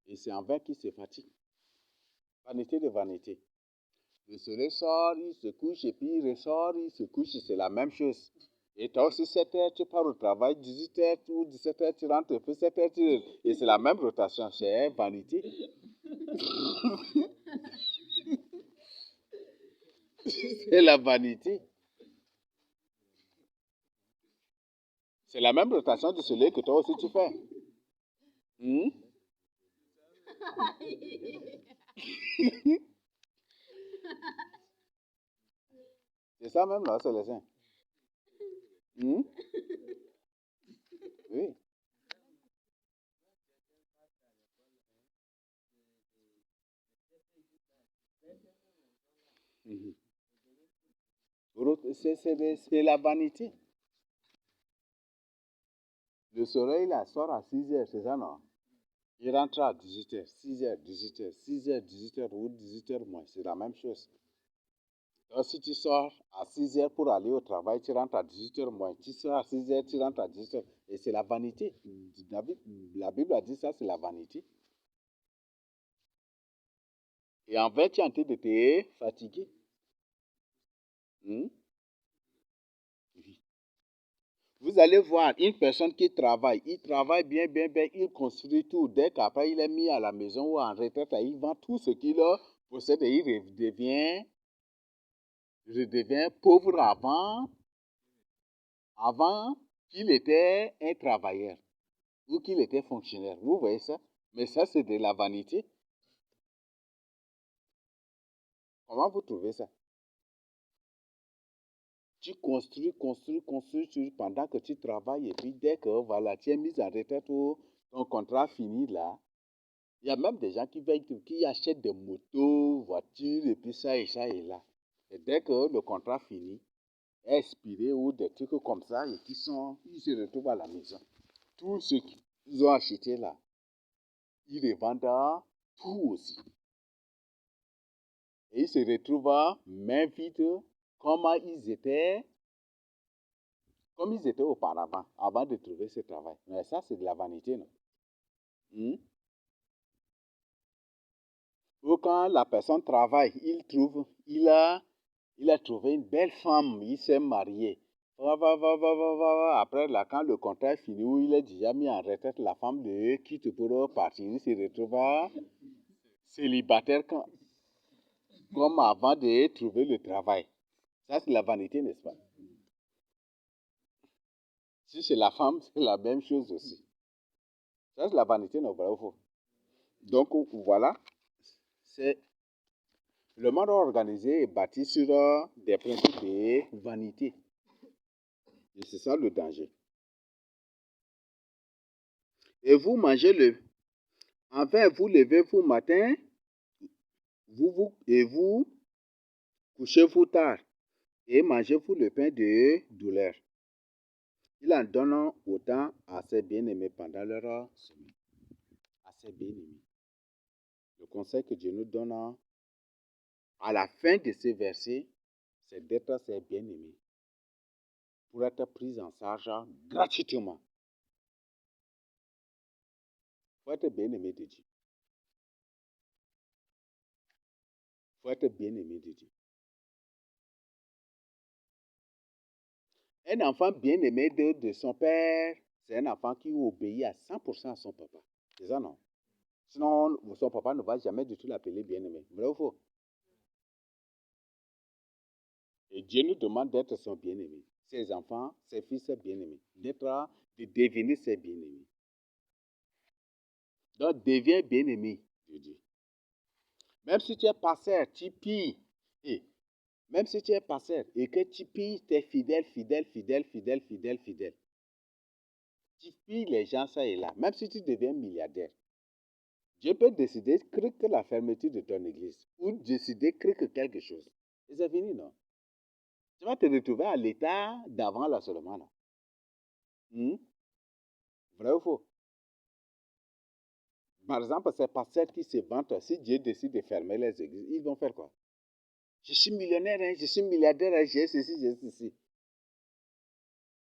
Et c'est en vain qu'ils se fatiguent. Vanité de vanité. Le soleil sort, il se couche, et puis il ressort, il se couche, c'est la même chose. Et toi aussi, 7 heures, tu pars au travail, 18 heures ou 17 heures, tu rentres, puis 7 heures, et c'est la même rotation. C'est vanité. C'est la vanité. C'est la même rotation du soleil que toi aussi tu fais. C'est ça même là, c'est le saint. Oui. C'est la vanité. Le soleil là sort à 6 heures, c'est ça non? Il rentre à 18 heures, 6 heures, 18 heures, 6 heures, 18 heures ou 18 heures moins, c'est la même chose. Donc si tu sors à 6 heures pour aller au travail, tu rentres à 18 heures moins. Tu sors à 6 heures, tu rentres à 18 heures. Et c'est la vanité. La Bible a dit ça, c'est la vanité. Et en fait, tu es en train de te fatiguer. Vous allez voir une personne qui travaille, il travaille bien, bien, bien, il construit tout. Dès qu'après il est mis à la maison ou en retraite, il vend tout ce qu'il possède et il redevient pauvre avant qu'il était un travailleur ou qu'il était fonctionnaire. Vous voyez ça? Mais ça, c'est de la vanité. Comment vous trouvez ça? Tu construis pendant que tu travailles et puis dès que voilà, tu es mis en retraite ou ton contrat fini là, il y a même des gens qui achètent des motos, voitures et puis ça et là. Et dès que le contrat finit, est expiré ou des trucs comme ça et ils se retrouvent à la maison. Tout ce qu'ils ont acheté là, ils revendent tout aussi. Et ils se retrouvent main vide comme ils étaient auparavant, avant de trouver ce travail. Mais ça, c'est de la vanité, non? Ou quand la personne travaille, il a trouvé une belle femme, il s'est marié. Après, là, quand le contrat est fini, où il est déjà mis en retraite, la femme le quitte pour partir. Il se retrouve célibataire comme avant de trouver le travail. Ça, c'est la vanité, n'est-ce pas? Si c'est la femme, c'est la même chose aussi. Ça, c'est la vanité, non, voilà, faux. Donc, voilà, c'est le monde organisé est bâti sur des principes de vanité. Et c'est ça le danger. Et vous mangez enfin vous levez-vous matin, et vous couchez-vous tard, et mangez-vous le pain de douleur. Il en donne autant à ses bien-aimés pendant leur sommeil. À ses bien-aimés. Le conseil que Dieu nous donne à la fin de ces versets, c'est d'être ses bien-aimés pour être pris en charge gratuitement. Il faut être bien-aimé de Dieu. Il faut être bien-aimé de Dieu. Un enfant bien-aimé de son père, c'est un enfant qui obéit à 100% à son papa. C'est ça, non? Sinon, son papa ne va jamais du tout l'appeler bien-aimé. Vrai ou faux? Et Dieu nous demande d'être son bien-aimé. Ses enfants, ses fils bien-aimés. De devenir ses bien-aimés. Donc, deviens bien-aimé de Dieu. Même si tu es pasteur, tu pilles. Même si tu es pasteur et que tu pilles, tu es fidèle. Tu pilles les gens, ça et là. Même si tu deviens milliardaire. Dieu peut décider que la fermeture de ton église ou décider que quelque chose. Et c'est fini, non? Tu vas te retrouver à l'état d'avant là seulement. Là. Vrai ou faux? Par exemple, ces pasteurs qui se vantent, si Dieu décide de fermer les églises, ils vont faire quoi? Je suis millionnaire, hein, je suis milliardaire, hein, j'ai ceci, j'ai ceci.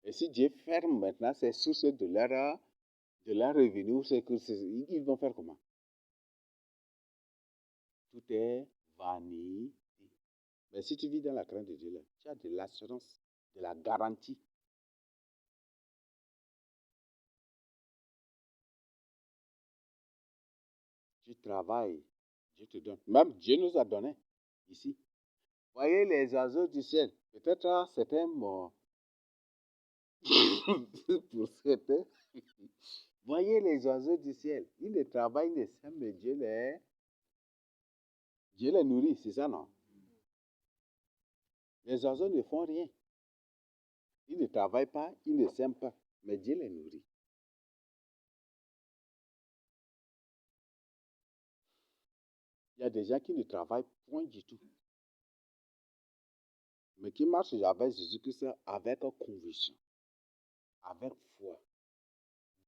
Et si Dieu ferme maintenant ces sources de leur revenu, ils vont faire comment? Tout est vanité. Mais si tu vis dans la crainte de Dieu, là, tu as de l'assurance, de la garantie. Tu travailles, Dieu te donne. Même Dieu nous a donné ici. Voyez les oiseaux du ciel. Peut-être certains morts. Pour certains. Voyez les oiseaux du ciel. Ils ne travaillent, ils ne sèment, mais Dieu les nourrit, c'est ça, non? Les oiseaux ne font rien. Ils ne travaillent pas, ils ne sèment pas, mais Dieu les nourrit. Il y a des gens qui ne travaillent point du tout, mais qui marchent avec Jésus-Christ avec conviction, avec foi,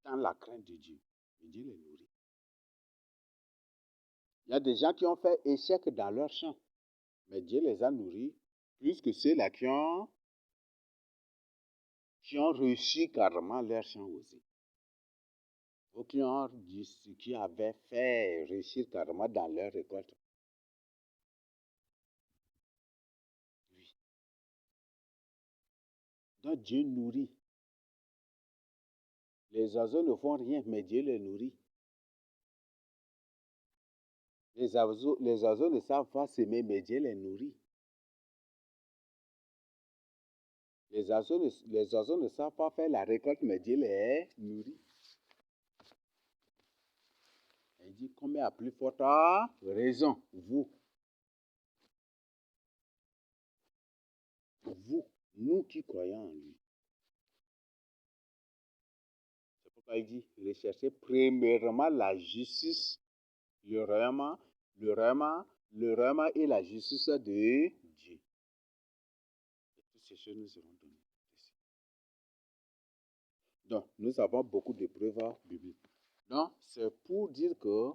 dans la crainte de Dieu. Et Dieu les nourrit. Il y a des gens qui ont fait échec dans leur champ, mais Dieu les a nourris plus que ceux-là qui ont réussi carrément leur champ aussi. Ou qui avaient fait réussir carrément dans leur récolte. Oui. Donc Dieu nourrit. Les oiseaux ne font rien, mais Dieu les nourrit. Les oiseaux ne savent pas s'aimer, mais Dieu les nourrit. Les oiseaux ne savent pas faire la récolte, mais Dieu les nourrit. Il dit, combien à plus forte raison, vous, nous qui croyons en lui. C'est pourquoi il dit, recherchez premièrement la justice, le royaume et la justice de Dieu. Et toutes ces choses nous seront données. Donc, nous avons beaucoup de preuves bibliques. Donc, c'est pour dire que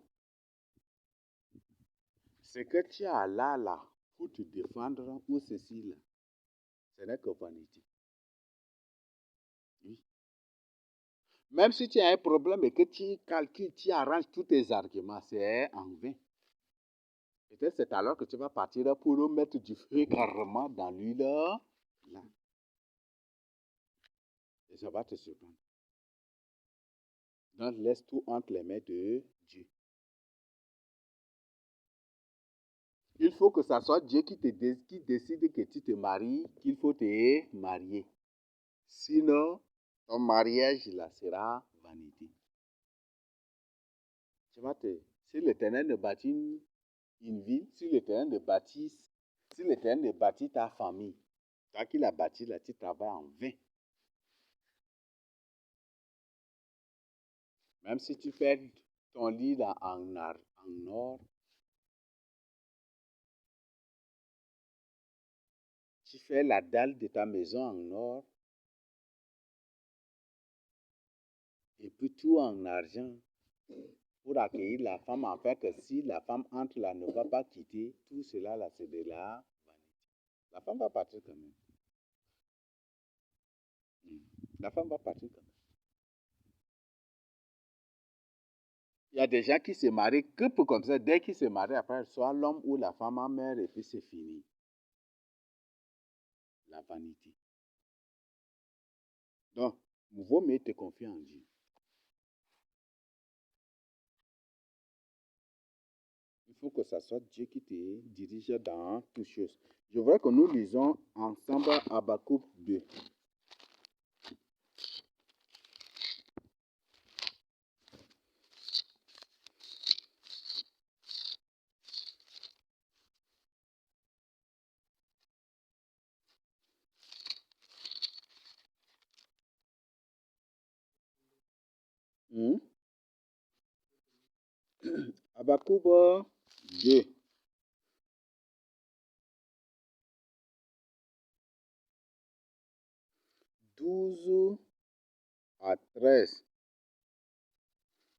ce que tu as là, pour te défendre, ou ceci là, ce n'est que vanité. Oui. Même si tu as un problème et que tu calcules, tu arranges tous tes arguments, c'est en vain. Peut-être c'est alors que tu vas partir pour mettre du feu carrément dans l'huile là. Et ça va te surprendre. Donc laisse tout entre les mains de Dieu. Il faut que ce soit Dieu qui décide que tu te maries, qu'il faut te marier. Sinon, ton mariage là sera vanité. Si l'Éternel ne bâtit une ville, si l'Éternel ne bâtit ta famille, tant qu'il a bâti là, tu travailles en vain. Même si tu fais ton lit là en or, tu fais la dalle de ta maison en or, et puis tout en argent, pour accueillir la femme, afin que si la femme entre là, ne va pas quitter, tout cela là, c'est de la vanité. La femme va partir quand même. La femme va partir quand même. Il y a des gens qui se marient que pour comme ça, dès qu'ils se marient, après, soit l'homme ou la femme en meurt et puis c'est fini. La vanité. Donc, il vaut mieux te confier en Dieu. Il faut que ce soit Dieu qui te dirige dans toutes choses. Je voudrais que nous lisons ensemble Habakkuk 2. Habakkuk 2. (12 à 13).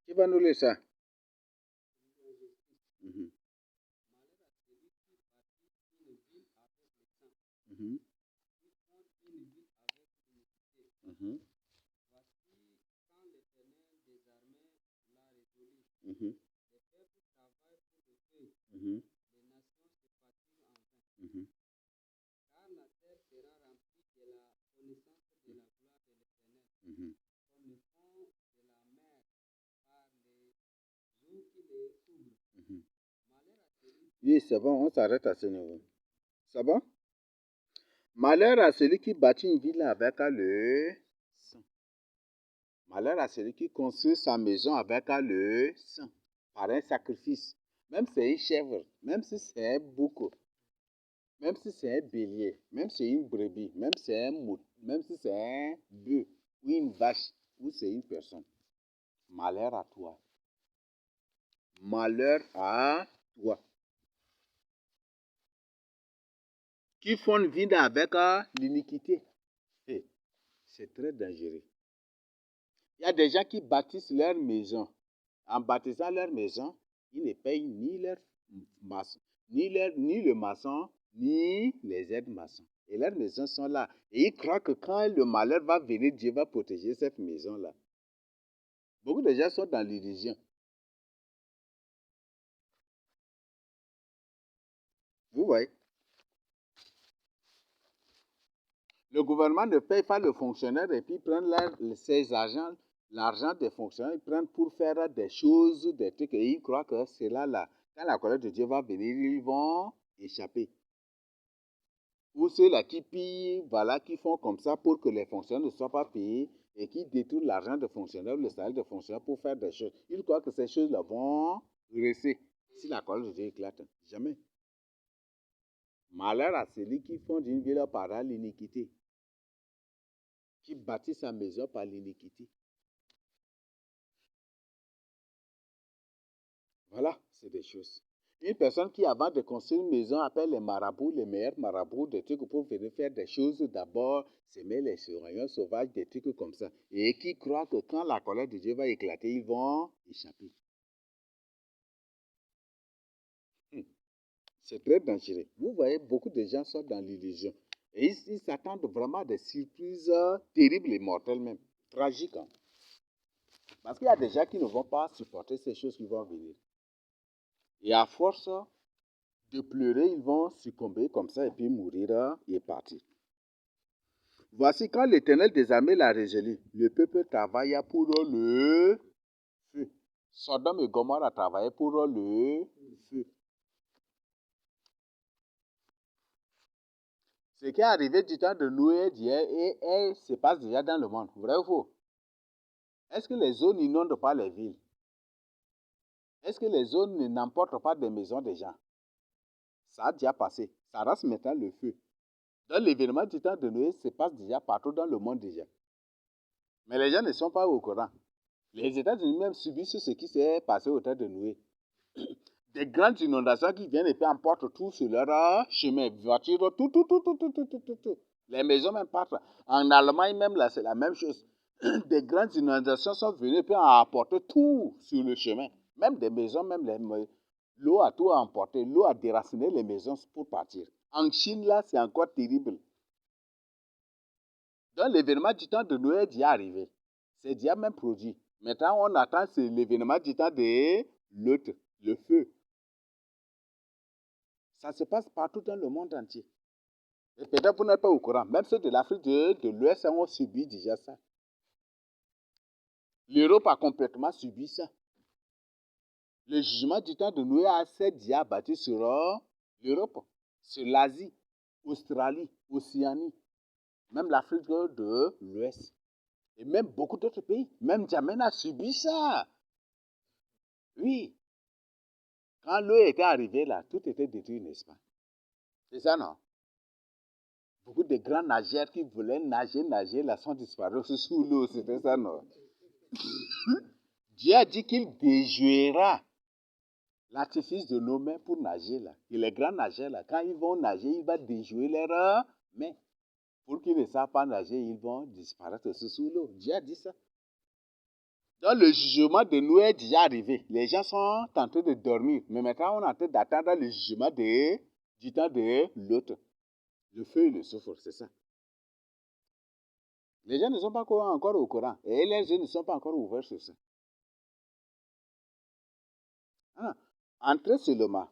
Qui va nous lire ça? Mhm. Mhm. Mhm. Mhm. Mhm. Mhm. Mhm. Mhm. Oui, c'est bon, on s'arrête à ce niveau. C'est bon? Malheur à celui qui bâtit une ville avec le sang. Malheur à celui qui construit sa maison avec le sang, par un sacrifice. Même si c'est une chèvre, même si c'est un bouc, même si c'est un bélier, même si c'est une brebis, même si c'est un mouton, même si c'est un bœuf, ou une vache, ou c'est une personne. Malheur à toi. Malheur à toi. Qui font une vie avec l'iniquité. Hey, c'est très dangereux. Il y a des gens qui bâtissent leur maison. En bâtissant leur maison, ils ne payent ni leur maçon, ni le maçon, ni les aides-maçons. Et leurs maisons sont là. Et ils croient que quand le malheur va venir, Dieu va protéger cette maison-là. Beaucoup de gens sont dans l'illusion. Vous voyez? Le gouvernement ne paye pas le fonctionnaire et puis prennent ses argent, l'argent des fonctionnaires, ils prennent pour faire des choses, des trucs, et ils croient que c'est là. Quand la colère de Dieu va venir, ils vont échapper. Ou ceux-là qui pillent, voilà, qui font comme ça pour que les fonctionnaires ne soient pas payés et qui détournent l'argent des fonctionnaires, le salaire des fonctionnaires pour faire des choses. Ils croient que ces choses-là vont rester si la colère de Dieu éclate. Jamais. Malheur à celui qui fonde une ville par l'iniquité, qui bâtit sa maison par l'iniquité. Voilà, c'est des choses. Une personne qui, avant de construire une maison, appelle les marabouts, les meilleurs marabouts, des trucs pour venir faire des choses d'abord, semer les rayons sauvages, des trucs comme ça. Et qui croient que quand la colère de Dieu va éclater, ils vont échapper. C'est très dangereux. Vous voyez, beaucoup de gens sont dans l'illusion. Et ils s'attendent vraiment à des surprises terribles et mortelles même. Tragiques. Hein? Parce qu'il y a des gens qui ne vont pas supporter ces choses qui vont venir. Et à force de pleurer, ils vont succomber comme ça et puis mourir et partir. Voici quand l'Éternel des armées l'a résolu. Le peuple travailla pour le feu. Sodome et Gomorrhe a travaillé pour le feu. Ce qui est arrivé du temps de Noé d'hier et se passe déjà dans le monde. Vrai ou faux? Est-ce que les zones n'inondent pas les villes? Est-ce que les zones n'emportent pas des maisons des gens? Ça a déjà passé. Ça reste maintenant le feu. Dans l'événement du temps de Noé, se passe déjà partout dans le monde déjà. Mais les gens ne sont pas au courant. Les États-Unis même subissent ce qui s'est passé au temps de Noé. Des grandes inondations qui viennent et puis emportent tout sur leur chemin. Voitures, tout. Les maisons même partent. En Allemagne même, là, c'est la même chose. Des grandes inondations sont venues et puis ont emporté tout sur le chemin. Même des maisons, l'eau a tout emporté. L'eau a déraciné les maisons pour partir. En Chine, là, c'est encore terrible. Donc, l'événement du temps de Noël est déjà arrivé. C'est déjà même produit. Maintenant, on attend l'événement du temps de l'autre, le feu. Ça se passe partout dans le monde entier. Et peut-être vous n'êtes pas au courant. Même ceux de l'Afrique de l'Ouest ont subi déjà ça. L'Europe a complètement subi ça. Le jugement du temps de Noé s'est déjà abattu sur l'Europe, sur l'Asie, Australie, Océanie, même l'Afrique de l'Ouest. Et même beaucoup d'autres pays. Même Djamena a subi ça. Oui. Quand l'eau était arrivée là, tout était détruit, n'est-ce pas? C'est ça, non? Beaucoup de grands nageurs qui voulaient nager, là, sont disparus sous l'eau, c'était ça, non? Dieu a dit qu'il déjouera L'artifice de nos mains pour nager, là. Et les grands nageurs, là, quand ils vont nager, ils vont déjouer leurs mains. Pour qu'ils ne savent pas nager, ils vont disparaître sous l'eau. Dieu a dit ça. Donc, le jugement de nous est déjà arrivé. Les gens sont en train de dormir. Mais maintenant, on est en train d'attendre le jugement du temps de l'autre. Le feu et le soufre, c'est ça. Les gens ne sont pas encore au courant. Et les yeux ne sont pas encore ouverts sur ça. Entrez seulement.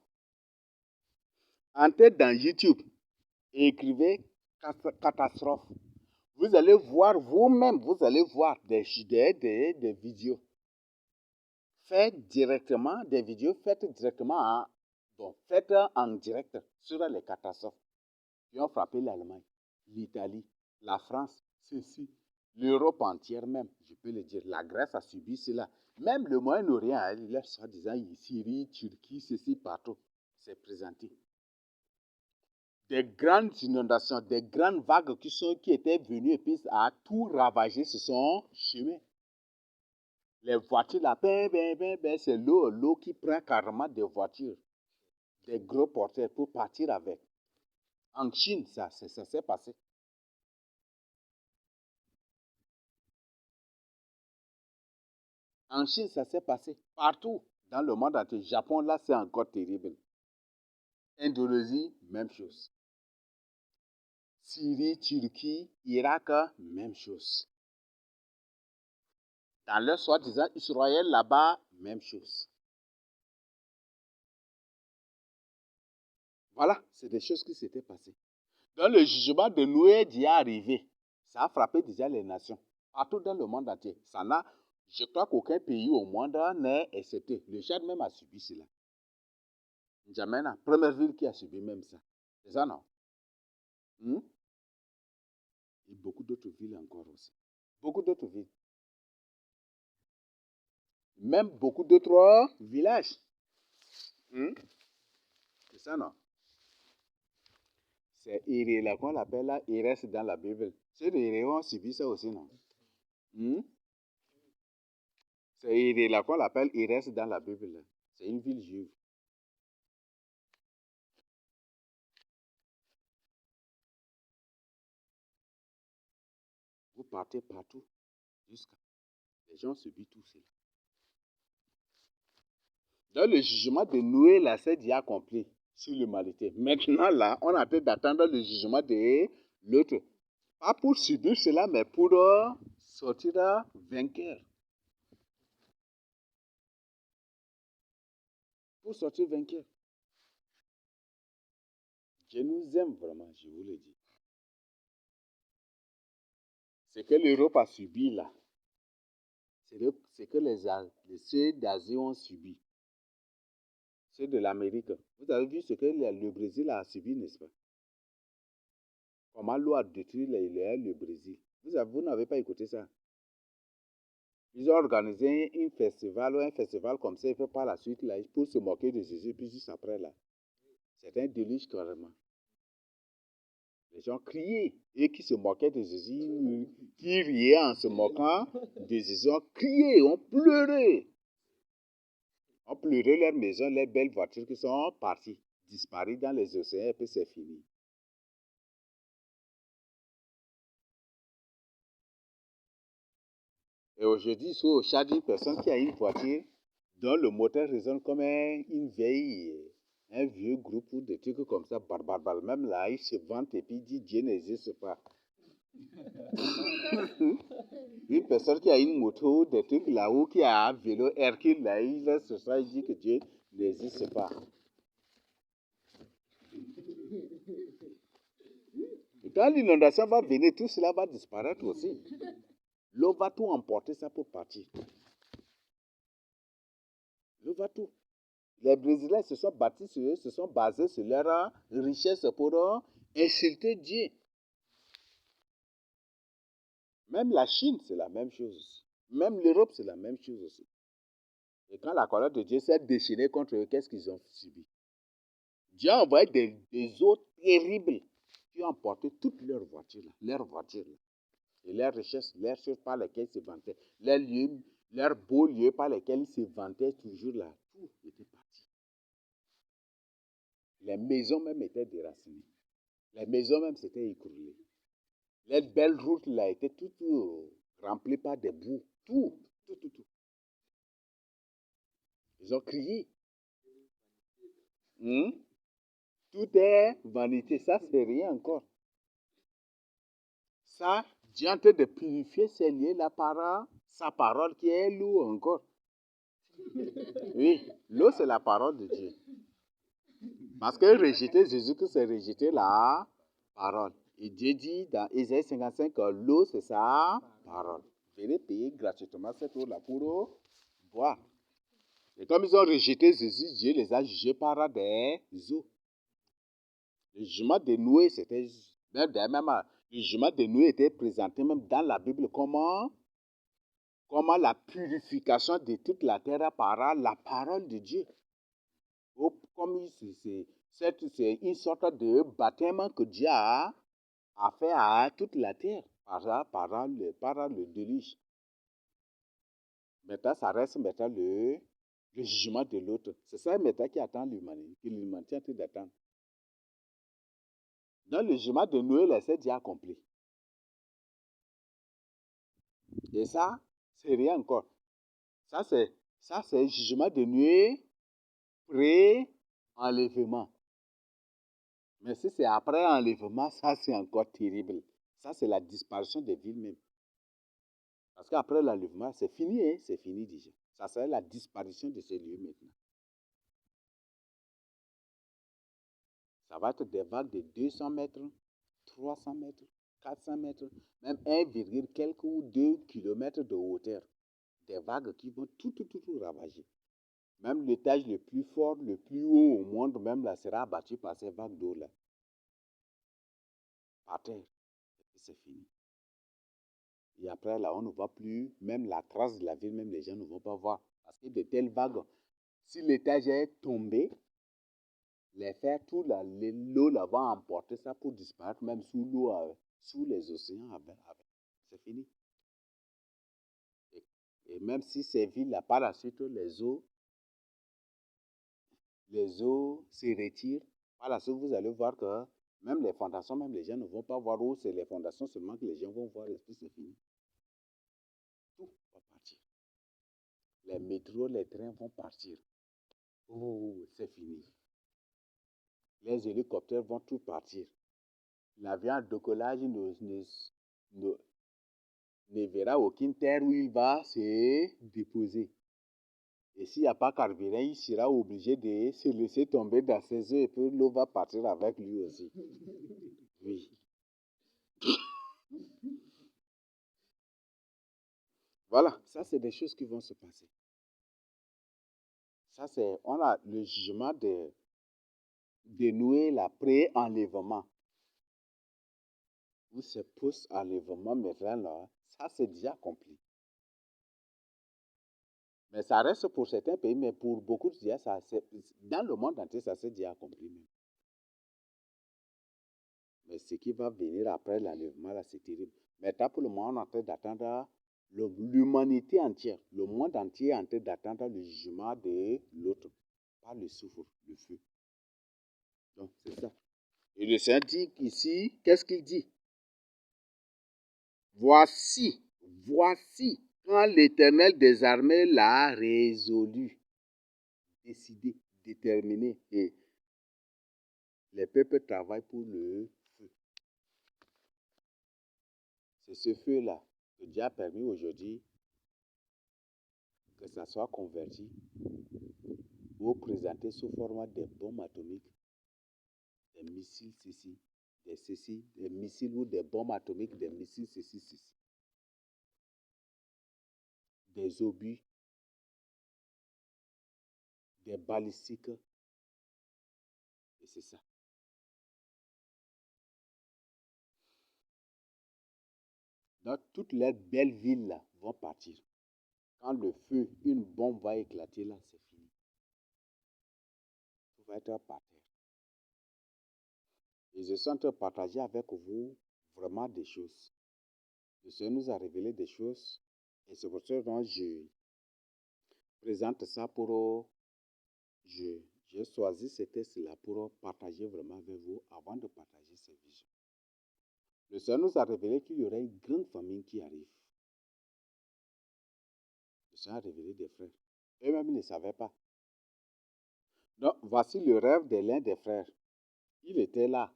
Entrez dans YouTube et écrivez catastrophe. Vous allez voir vous-même, vous allez voir des vidéos. Faites directement des vidéos, faites en direct sur les catastrophes qui ont frappé l'Allemagne, l'Italie, la France, ceci, l'Europe entière même, je peux le dire. La Grèce a subi cela. Même le Moyen-Orient, il est soi-disant Syrie, Turquie, ceci partout, c'est présenté. Des grandes inondations, des grandes vagues qui étaient venues et puis à tout ravager sur son chemin. Les voitures là, c'est l'eau qui prend carrément des voitures, des gros porteurs pour partir avec. En Chine, ça s'est passé. En Chine, ça s'est passé. Partout dans le monde entier. Japon, là, c'est encore terrible. Indonésie, même chose. Syrie, Turquie, Irak, même chose. Dans le soi-disant Israël, là-bas, même chose. Voilà, c'est des choses qui s'étaient passées. Donc, le jugement de Noé est déjà arrivé. Ça a frappé déjà les nations. Partout dans le monde entier. Je crois qu'aucun pays au monde n'est excepté. Le Tchad même a subi cela. N'Djamena, première ville qui a subi même ça. C'est ça, non? Et beaucoup d'autres villes encore aussi. Beaucoup d'autres villes. Même beaucoup d'autres villages. C'est ça, non? C'est Iré, là, qu'on l'appelle là, il reste dans la Bible. C'est les Iré ont subi ça aussi, non? C'est Iré, là, qu'on l'appelle, il reste dans la Bible. Là. C'est une ville juive. Vous partez partout, jusqu'à. Les gens subissent tout cela. Dans le jugement de Noé, là, c'est déjà accompli sur l'humanité. Maintenant, là, on a peut-être d'attendre le jugement de l'autre. Pas pour subir cela, mais pour sortir vainqueur. Pour sortir vainqueur. Dieu nous aime vraiment, je vous le dis. Ce que l'Europe a subi là, c'est que ceux d'Asie ont subi. Ceux de l'Amérique. Vous avez vu ce que le Brésil a subi, n'est-ce pas? Comment l'eau a détruit le Brésil. Vous n'avez pas écouté ça? Ils ont organisé un festival comme ça, et fait par la suite, là, pour se moquer de Jésus, puis juste après, là. C'est un déluge carrément. Les gens criaient, et qui se moquaient de Jésus, qui riaient en se moquant de Jésus, ont crié, ont pleuré. Ont pleuré leurs maisons, les belles voitures qui sont parties, disparues dans les océans, et puis c'est fini. Et aujourd'hui, il faut au Tchad une personne qui a une voiture dont le moteur résonne comme une vieille, un vieux groupe ou des trucs comme ça, barbare. Même là, il se vante et puis il dit Dieu n'existe pas. Une personne qui a une moto, des trucs là-haut, qui a un vélo Hercule, là, il laisse ça, il dit que Dieu n'existe pas. Et quand l'inondation va venir, tout cela va disparaître aussi. L'eau va tout emporter ça pour partir. L'eau va tout. Les Brésiliens se sont bâtis sur eux, se sont basés sur leur richesse pour insulter Dieu. Même la Chine, c'est la même chose. Même l'Europe, c'est la même chose aussi. Et quand la colère de Dieu s'est déchaînée contre eux, qu'est-ce qu'ils ont subi? Dieu a envoyé des eaux terribles qui ont emporté toutes leurs voitures, et leurs richesses, leurs choses par lesquelles ils se vantaient, leurs beaux lieux par lesquels ils se vantaient toujours là. Tout était parti. Les maisons même étaient déracinées. Les maisons même s'étaient écroulées. Les belles routes là étaient toutes remplies par des boues. Tout. Ils ont crié. Tout est vanité. Ça, c'est rien encore. Ça, Dieu est en train de purifier ces lieux-là par sa parole qui est l'eau encore. Oui, l'eau, c'est la parole de Dieu. Parce que rejeter Jésus-Christ, c'est rejeter la parole. Et Dieu dit dans Ésaïe 55 que l'eau, c'est sa parole. Vous allez payer gratuitement cette eau-là pour boire. Et comme ils ont rejeté Jésus, Dieu les a jugés par des eaux. Le jugement de Noé, c'était même le jugement de Noé était présenté même dans la Bible comment la purification de toute la terre par la parole de Dieu. Comme c'est une sorte de baptême que Dieu a fait à toute la terre par le déluge. Maintenant, ça reste maintenant le jugement de l'autre. C'est ça maintenant qui attend l'humanité, que l'humanité est en train d'attendre. Dans le jugement de Noé, c'est déjà accompli. Et ça, c'est rien encore. Ça, c'est le jugement de Noé pré-enlèvement. Mais si c'est après enlèvement, ça, c'est encore terrible. Ça, c'est la disparition des villes même. Parce qu'après l'enlèvement, c'est fini, hein? C'est fini déjà. Ça serait la disparition de ces lieux maintenant. Ça va être des vagues de 200 mètres, 300 mètres, 400 mètres, même 1, quelques ou 2 kilomètres de hauteur. Des vagues qui vont tout ravager. Même l'étage le plus fort, le plus haut au monde, même là, sera abattu par ces vagues d'eau-là. Par terre. Et puis c'est fini. Et après, là, on ne voit plus, même la trace de la ville, même les gens ne vont pas voir. Parce que de telles vagues, si l'étage est tombé, les fers, tout l'eau là va emporter ça pour disparaître, même sous l'eau, sous les océans. C'est fini. Et même si ces villes-là, par la suite, les eaux se retirent, par la suite, vous allez voir que même les fondations, même les gens ne vont pas voir où c'est les fondations seulement que les gens vont voir et puis c'est fini. Tout va partir. Les métros, les trains vont partir. Oh, c'est fini. Les hélicoptères vont tout partir. L'avion de décollage ne verra aucune terre où il va se déposer. Et s'il n'y a pas carburant, il sera obligé de se laisser tomber dans ses eaux et puis l'eau va partir avec lui aussi. Oui. Voilà, ça c'est des choses qui vont se passer. Ça c'est, on a le jugement de Noé, la pré-enlèvement. Où ce post-enlèvement maintenant là, ça c'est déjà accompli. Mais ça reste pour certains pays, mais pour beaucoup de gens, dans le monde entier, ça s'est déjà accompli même. Mais ce qui va venir après l'enlèvement, là, c'est terrible. Maintenant, pour le moment, on est en train d'attendre l'humanité entière, le monde entier est en train d'attendre le jugement de l'autre, pas le soufre, le feu. Donc, c'est ça. Et le Seigneur dit ici, qu'est-ce qu'il dit? Voici, quand l'Éternel des armées l'a résolu, décidé, déterminé, et les peuples travaillent pour le feu. C'est ce feu-là que Dieu a permis aujourd'hui que ça soit converti ou présenté sous format de bombes atomiques, des missiles des missiles ou des bombes atomiques, des missiles des obus, des balistiques, et c'est ça. Donc, toutes les belles villes là vont partir. Quand le feu, une bombe va éclater là, c'est fini. Tout va être par terre. Et je suis en train de partager avec vous vraiment des choses. Le Seigneur nous a révélé des choses et c'est pour ça que je présente ça pour, je J'ai choisi ce texte-là pour partager vraiment avec vous avant de partager ces visions. Le Seigneur nous a révélé qu'il y aurait une grande famine qui arrive. Le Seigneur a révélé des frères. Eux-mêmes ne savaient pas. Donc, voici le rêve de l'un des frères. Il était là.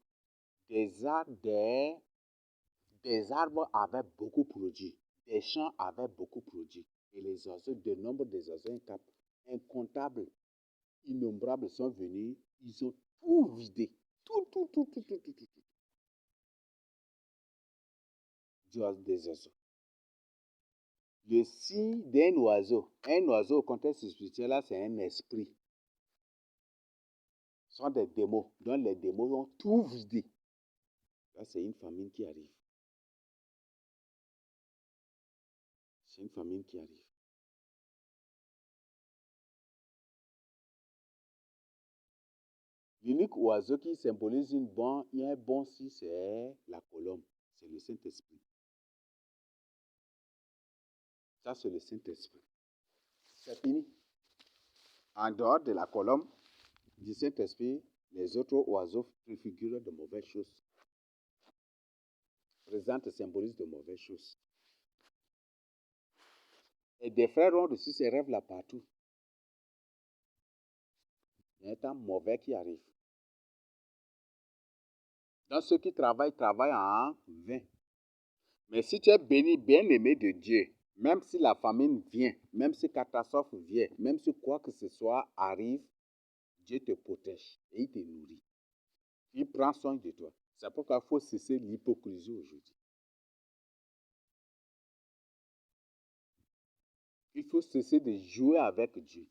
Des arbres avaient beaucoup produit. Des champs avaient beaucoup produit. Et les oiseaux, de nombre des oiseaux incomptables, innombrables sont venus. Ils ont tout vidé. Tout. Des oiseaux. Le signe d'un oiseau. Un oiseau au contexte spirituel, là, c'est un esprit. Ce sont des démons. Donc les démons ont tout vidé. Là, c'est une famine qui arrive. C'est une famine qui arrive. L'unique oiseau qui symbolise un bon si, c'est la colombe. C'est le Saint-Esprit. Ça, c'est le Saint-Esprit. C'est fini. En dehors de la colombe, du Saint-Esprit, les autres oiseaux préfigurent de mauvaises choses. Présentent, symbolisent de mauvaises choses. Et des frères ont reçu ces rêves-là partout. Il y a un temps mauvais qui arrive. Donc ceux qui travaillent en vain. Mais si tu es béni, bien-aimé de Dieu, même si la famine vient, même si catastrophe vient, même si quoi que ce soit arrive, Dieu te protège et il te nourrit. Il prend soin de toi. C'est pourquoi il faut cesser l'hypocrisie aujourd'hui. Il faut cesser de jouer avec Dieu.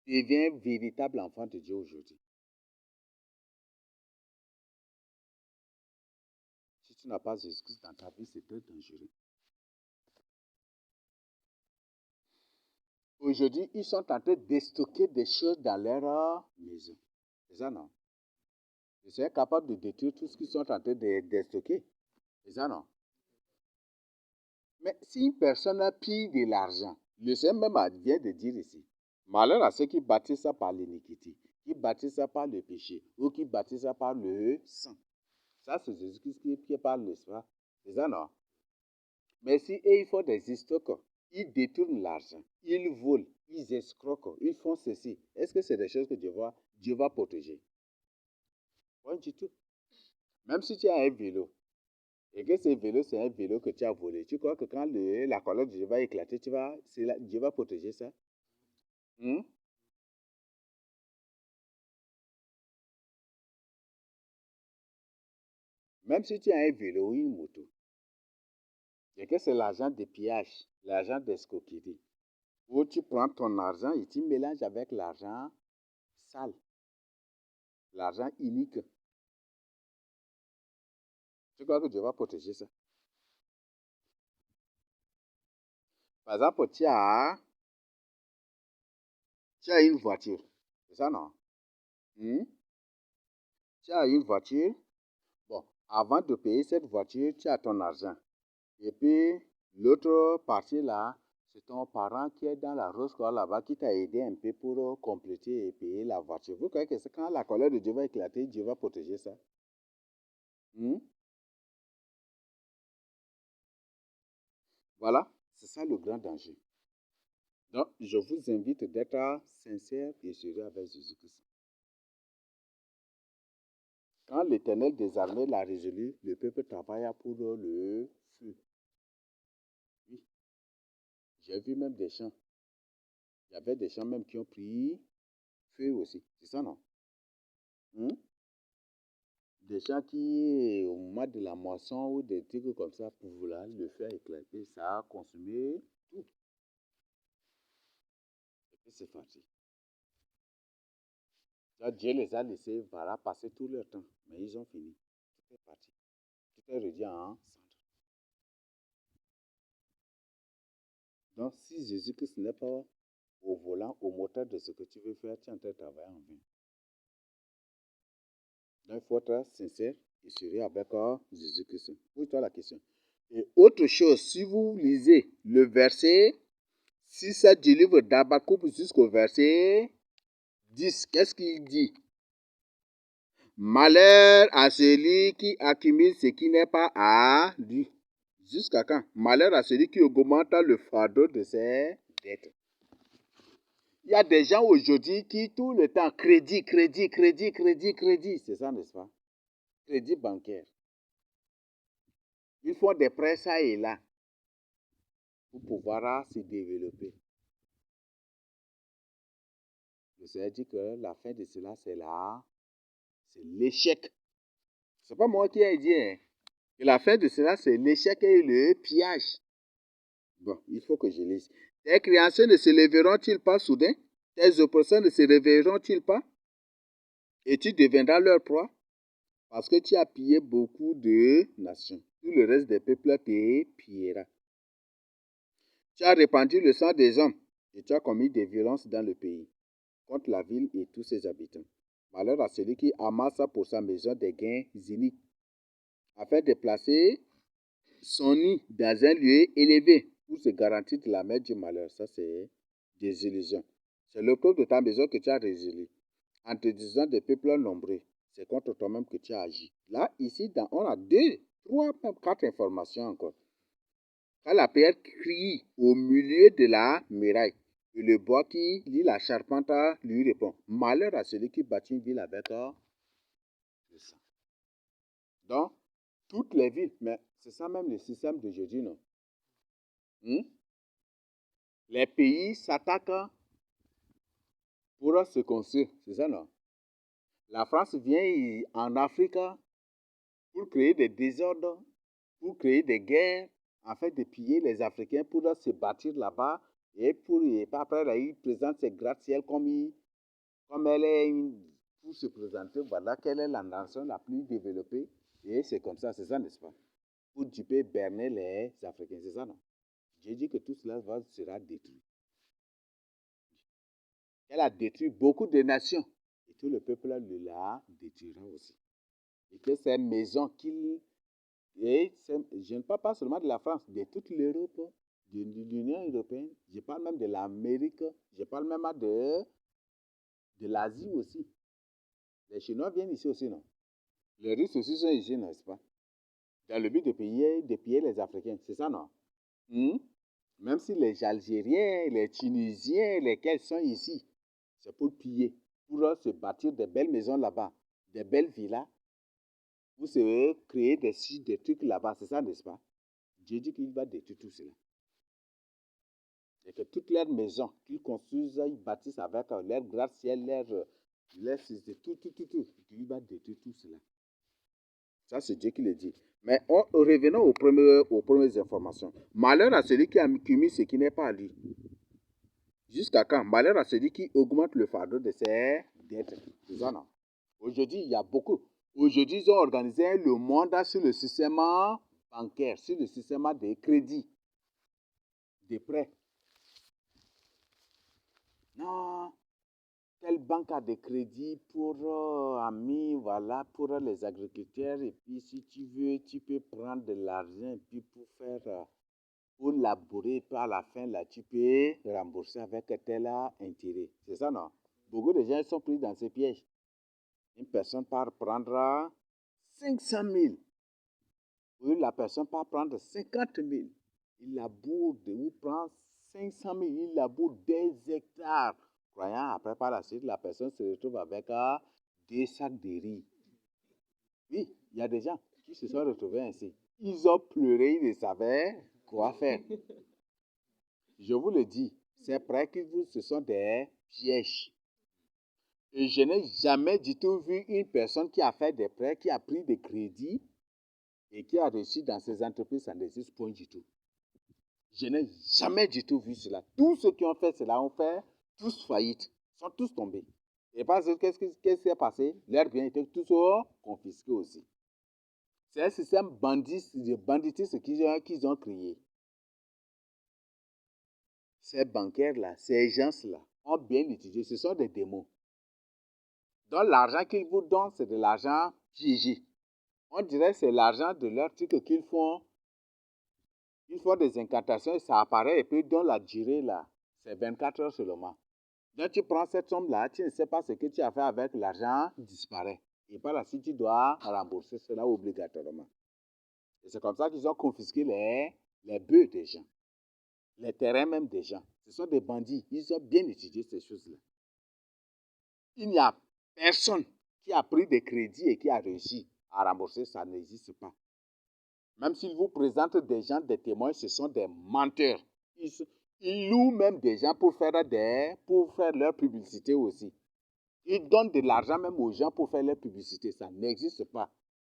Deviens un véritable enfant de Dieu aujourd'hui. Si tu n'as pas Jésus-Christ dans ta vie, c'est très dangereux. Aujourd'hui, ils sont en train de stocker des choses dans leur maison. C'est ça, non? Ils sont capables de détruire tout ce qu'ils sont en train de stocker. C'est ça, non? Mais si une personne a pris de l'argent, le Seigneur même vient de dire ici, malheur à ceux qui bâtissent ça par l'iniquité, qui bâtissent ça par le péché, ou qui bâtissent ça par le sang. Ça, c'est Jésus-Christ qui parle, n'est-ce pas? C'est ça, non? Mais si ils font des histoires, ils détournent l'argent, ils volent, ils escroquent, ils font ceci, est-ce que c'est des choses que Dieu va protéger? Pas du tout. Même si tu as un vélo, et que ce vélo, c'est un vélo que tu as volé, tu crois que quand la colonne de Dieu va éclater, Dieu va protéger ça? Hmm? Même si tu as un vélo ou une moto, et que c'est l'argent de pillage, l'argent d'escroquerie, où tu prends ton argent et tu mélanges avec l'argent sale, l'argent inique. Tu crois que Dieu va protéger ça? Par exemple, tu as une voiture. C'est ça, non? Hmm? Tu as une voiture. Bon, avant de payer cette voiture, tu as ton argent. Et puis, l'autre partie là, c'est ton parent qui est dans la rose là-bas qui t'a aidé un peu pour compléter et payer la voiture. Vous croyez que c'est quand la colère de Dieu va éclater, Dieu va protéger ça? Hmm? Voilà, c'est ça le grand danger. Donc, je vous invite d'être sincère et sérieux avec Jésus-Christ. Quand l'Éternel des armées l'a résolu, le peuple travailla pour le feu. Oui, j'ai vu même des champs. Il y avait des champs même qui ont pris feu aussi. C'est ça, non? Hmm? Des champs qui, au moment de la moisson ou des trucs comme ça, pour là, le feu a éclaté, ça a consumé tout. Et puis c'est parti. Donc, Dieu les a laissés, voilà, passer tout leur temps. Mais ils ont fini. Tout est parti. Tout est réduit en cendres. Donc, si Jésus-Christ n'est pas au volant, au moteur de ce que tu veux faire, tu es en train de travailler en vain. Donc, il faut être sincère et sérieux avec Jésus-Christ. Pose-toi la question. Et autre chose, si vous lisez le verset 6 du livre d'Habakkuk jusqu'au verset 10, qu'est-ce qu'il dit? Malheur à celui qui accumule ce qui n'est pas à lui. Jusqu'à quand? Malheur à celui qui augmente le fardeau de ses dettes. Il y a des gens aujourd'hui qui tout le temps crédit. C'est ça, n'est-ce pas? Crédit bancaire. Ils font des prêts ça et là pour pouvoir se développer. Le Seigneur dit que la fin de cela, c'est l'échec. C'est pas moi qui ai dit, hein. Et la fin de cela, c'est l'échec et le pillage. Bon, il faut que je lise. Tes créanciers ne se lèveront-ils pas soudain? Tes oppresseurs ne se réveilleront-ils pas? Et tu deviendras leur proie? Parce que tu as pillé beaucoup de nations. Tout le reste des peuples te pillera. Tu as répandu le sang des hommes et tu as commis des violences dans le pays, contre la ville et tous ses habitants. Malheur à celui qui amasse pour sa maison des gains iniques, afin de placer son nid dans un lieu élevé pour se garantir de la mer du malheur. Ça, c'est des illusions. C'est le peuple de ta maison que tu as résilié. En te disant des peuples nombreux, c'est contre toi-même que tu as agi. Là, ici, on a 2, 3, même 4 informations encore. Quand la pierre crie au milieu de la muraille, et le bois qui lit la charpente lui répond, malheur à celui qui bâtit une ville avec le sang. Donc, toutes les villes, mais c'est ça même le système d'aujourd'hui, non? Les pays s'attaquent pour se construire, c'est ça, non? La France vient en Afrique pour créer des désordres, pour créer des guerres, afin de piller les Africains pour se bâtir là-bas. Et après, là, il présente ses gratte-ciel comme elle est pour se présenter, voilà quelle est la nation la plus développée. Et c'est comme ça, c'est ça, n'est-ce pas? Pour tu peux berner les Africains, c'est ça, non? J'ai dit que tout cela sera détruit. Elle a détruit beaucoup de nations. Et tout le peuple la détruira aussi. Et que ces maisons je ne parle pas seulement de la France, de toute l'Europe, de l'Union européenne, je parle même de l'Amérique, je parle même de l'Asie aussi. Les Chinois viennent ici aussi, non? Les Russes aussi sont ici, n'est-ce pas? Dans le but de piller les Africains, c'est ça, non? Même si les Algériens, les Tunisiens, lesquels sont ici, c'est pour piller, pour se bâtir des belles maisons là-bas, des belles villas, pour se créer des trucs là-bas, c'est ça, n'est-ce pas? Dieu dit qu'il va détruire tout cela. Et que toutes leurs maisons qu'ils construisent, ils bâtissent avec leur gratte-ciel, tout. Il va détruire tout cela. Ça, c'est Dieu qui le dit. Mais revenons aux premières informations. Malheur à celui qui accumule ce qui n'est pas à lui. Jusqu'à quand? Malheur à celui qui augmente le fardeau de ses dettes. C'est ça, non? Aujourd'hui, il y a beaucoup. Aujourd'hui, ils ont organisé le monde sur le système bancaire, sur le système des crédits, des prêts. Non, telle banque a des crédits pour amis, voilà, pour les agriculteurs. Et puis, si tu veux, tu peux prendre de l'argent et puis pour labourer. Et puis, à la fin, là, tu peux rembourser avec tel intérêt. C'est ça, non? Beaucoup de gens sont pris dans ces pièges. Une personne part prendre 500 000. Ou la personne part prendre 50 000. Il laboure, ou prend 500 000, il laboure des hectares. Croyant, après, par la suite, la personne se retrouve avec des sacs de riz. Oui, il y a des gens qui se sont retrouvés ainsi. Ils ont pleuré, ils ne savaient quoi faire. Je vous le dis, c'est prêt que ce sont des pièges. Et je n'ai jamais du tout vu une personne qui a fait des prêts, qui a pris des crédits et qui a réussi dans ses entreprises sans n'existe point du tout. Je n'ai jamais du tout vu cela. Tous ceux qui ont fait cela ont fait tous faillite, sont tous tombés. Et parce que qu'est-ce qui s'est passé? Leurs biens étaient tous confisqués aussi. C'est un système banditisme qu'ils ont créé. Ces bancaires-là, ces gens-là ont bien utilisé. Ce sont des démons. Donc l'argent qu'ils vous donnent, c'est de l'argent piégé. On dirait que c'est l'argent de leur truc qu'ils font Ils font des incantations et ça apparaît et puis dans la durée là, c'est 24 heures seulement. Donc tu prends cette somme-là, tu ne sais pas ce que tu as fait avec l'argent, disparaît. Et par la suite, tu dois rembourser cela obligatoirement. Et c'est comme ça qu'ils ont confisqué les bœufs des gens, les terrains même des gens. Ce sont des bandits. Ils ont bien étudié ces choses-là. Il n'y a personne qui a pris des crédits et qui a réussi à rembourser, ça n'existe pas. Même s'ils vous présentent des gens, des témoins, ce sont des menteurs. Ils louent même des gens pour faire leur publicité aussi. Ils donnent de l'argent même aux gens pour faire leur publicité. Ça n'existe pas.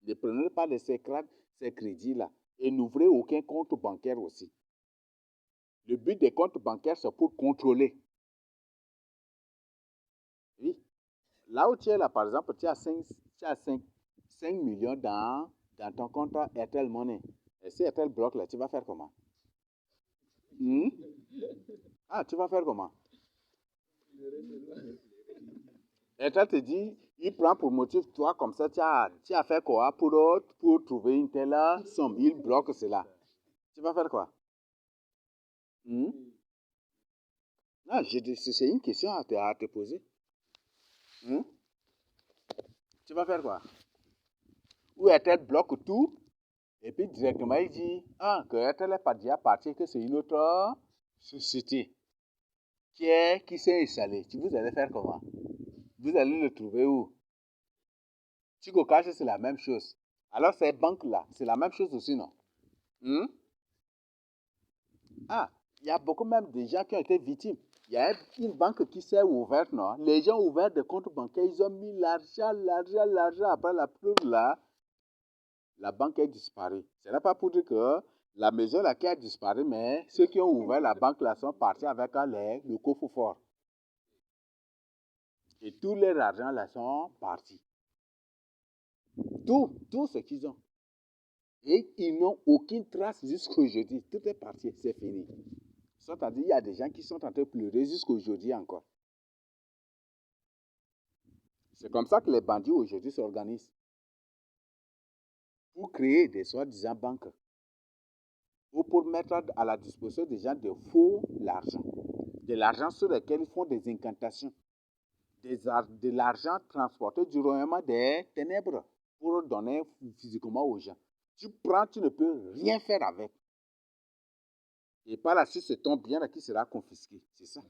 Ne prenez pas de ces crédits-là et n'ouvrez aucun compte bancaire aussi. Le but des comptes bancaires, c'est pour contrôler. Oui. Là où tu es là, par exemple, tu as 5 millions dans ton compte Airtel Money. Et si Airtel bloque là, tu vas faire comment? Ah, tu vas faire comment? Airtel te dit, il prend pour motif toi, comme ça, tu as fait quoi pour trouver une telle somme? Il bloque cela. Tu vas faire quoi? Non, c'est une question à te poser. Tu vas faire quoi? Ou Airtel bloque tout, et puis directement il dit, que Airtel n'est pas déjà parti, que c'est une autre société qui s'est installée. Vous allez faire comment? Vous allez le trouver où? Tigo Cash, c'est la même chose. Alors ces banques-là, c'est la même chose aussi, non? Il y a beaucoup même de gens qui ont été victimes. Il y a une banque qui s'est ouverte, non? Les gens ont ouvert des comptes bancaires, ils ont mis l'argent. Après la preuve là, la banque est disparue. Ce n'est pas pour dire que la maison là qui a disparu, mais ceux qui ont ouvert la banque là sont partis avec le coffre-fort. Et tous leurs argent là sont partis. Tout ce qu'ils ont. Et ils n'ont aucune trace jusqu'aujourd'hui. Tout est parti, c'est fini. C'est-à-dire, il y a des gens qui sont en train de pleurer jusqu'aujourd'hui encore. C'est comme ça que les bandits aujourd'hui s'organisent pour créer des soi-disant banques ou pour mettre à la disposition des gens de faux l'argent. De l'argent sur lequel ils font des incantations. De l'argent transporté du royaume des ténèbres pour donner physiquement aux gens. Tu prends, tu ne peux rien faire avec. Et par la suite, c'est ton bien là qui sera confisqué. C'est ça.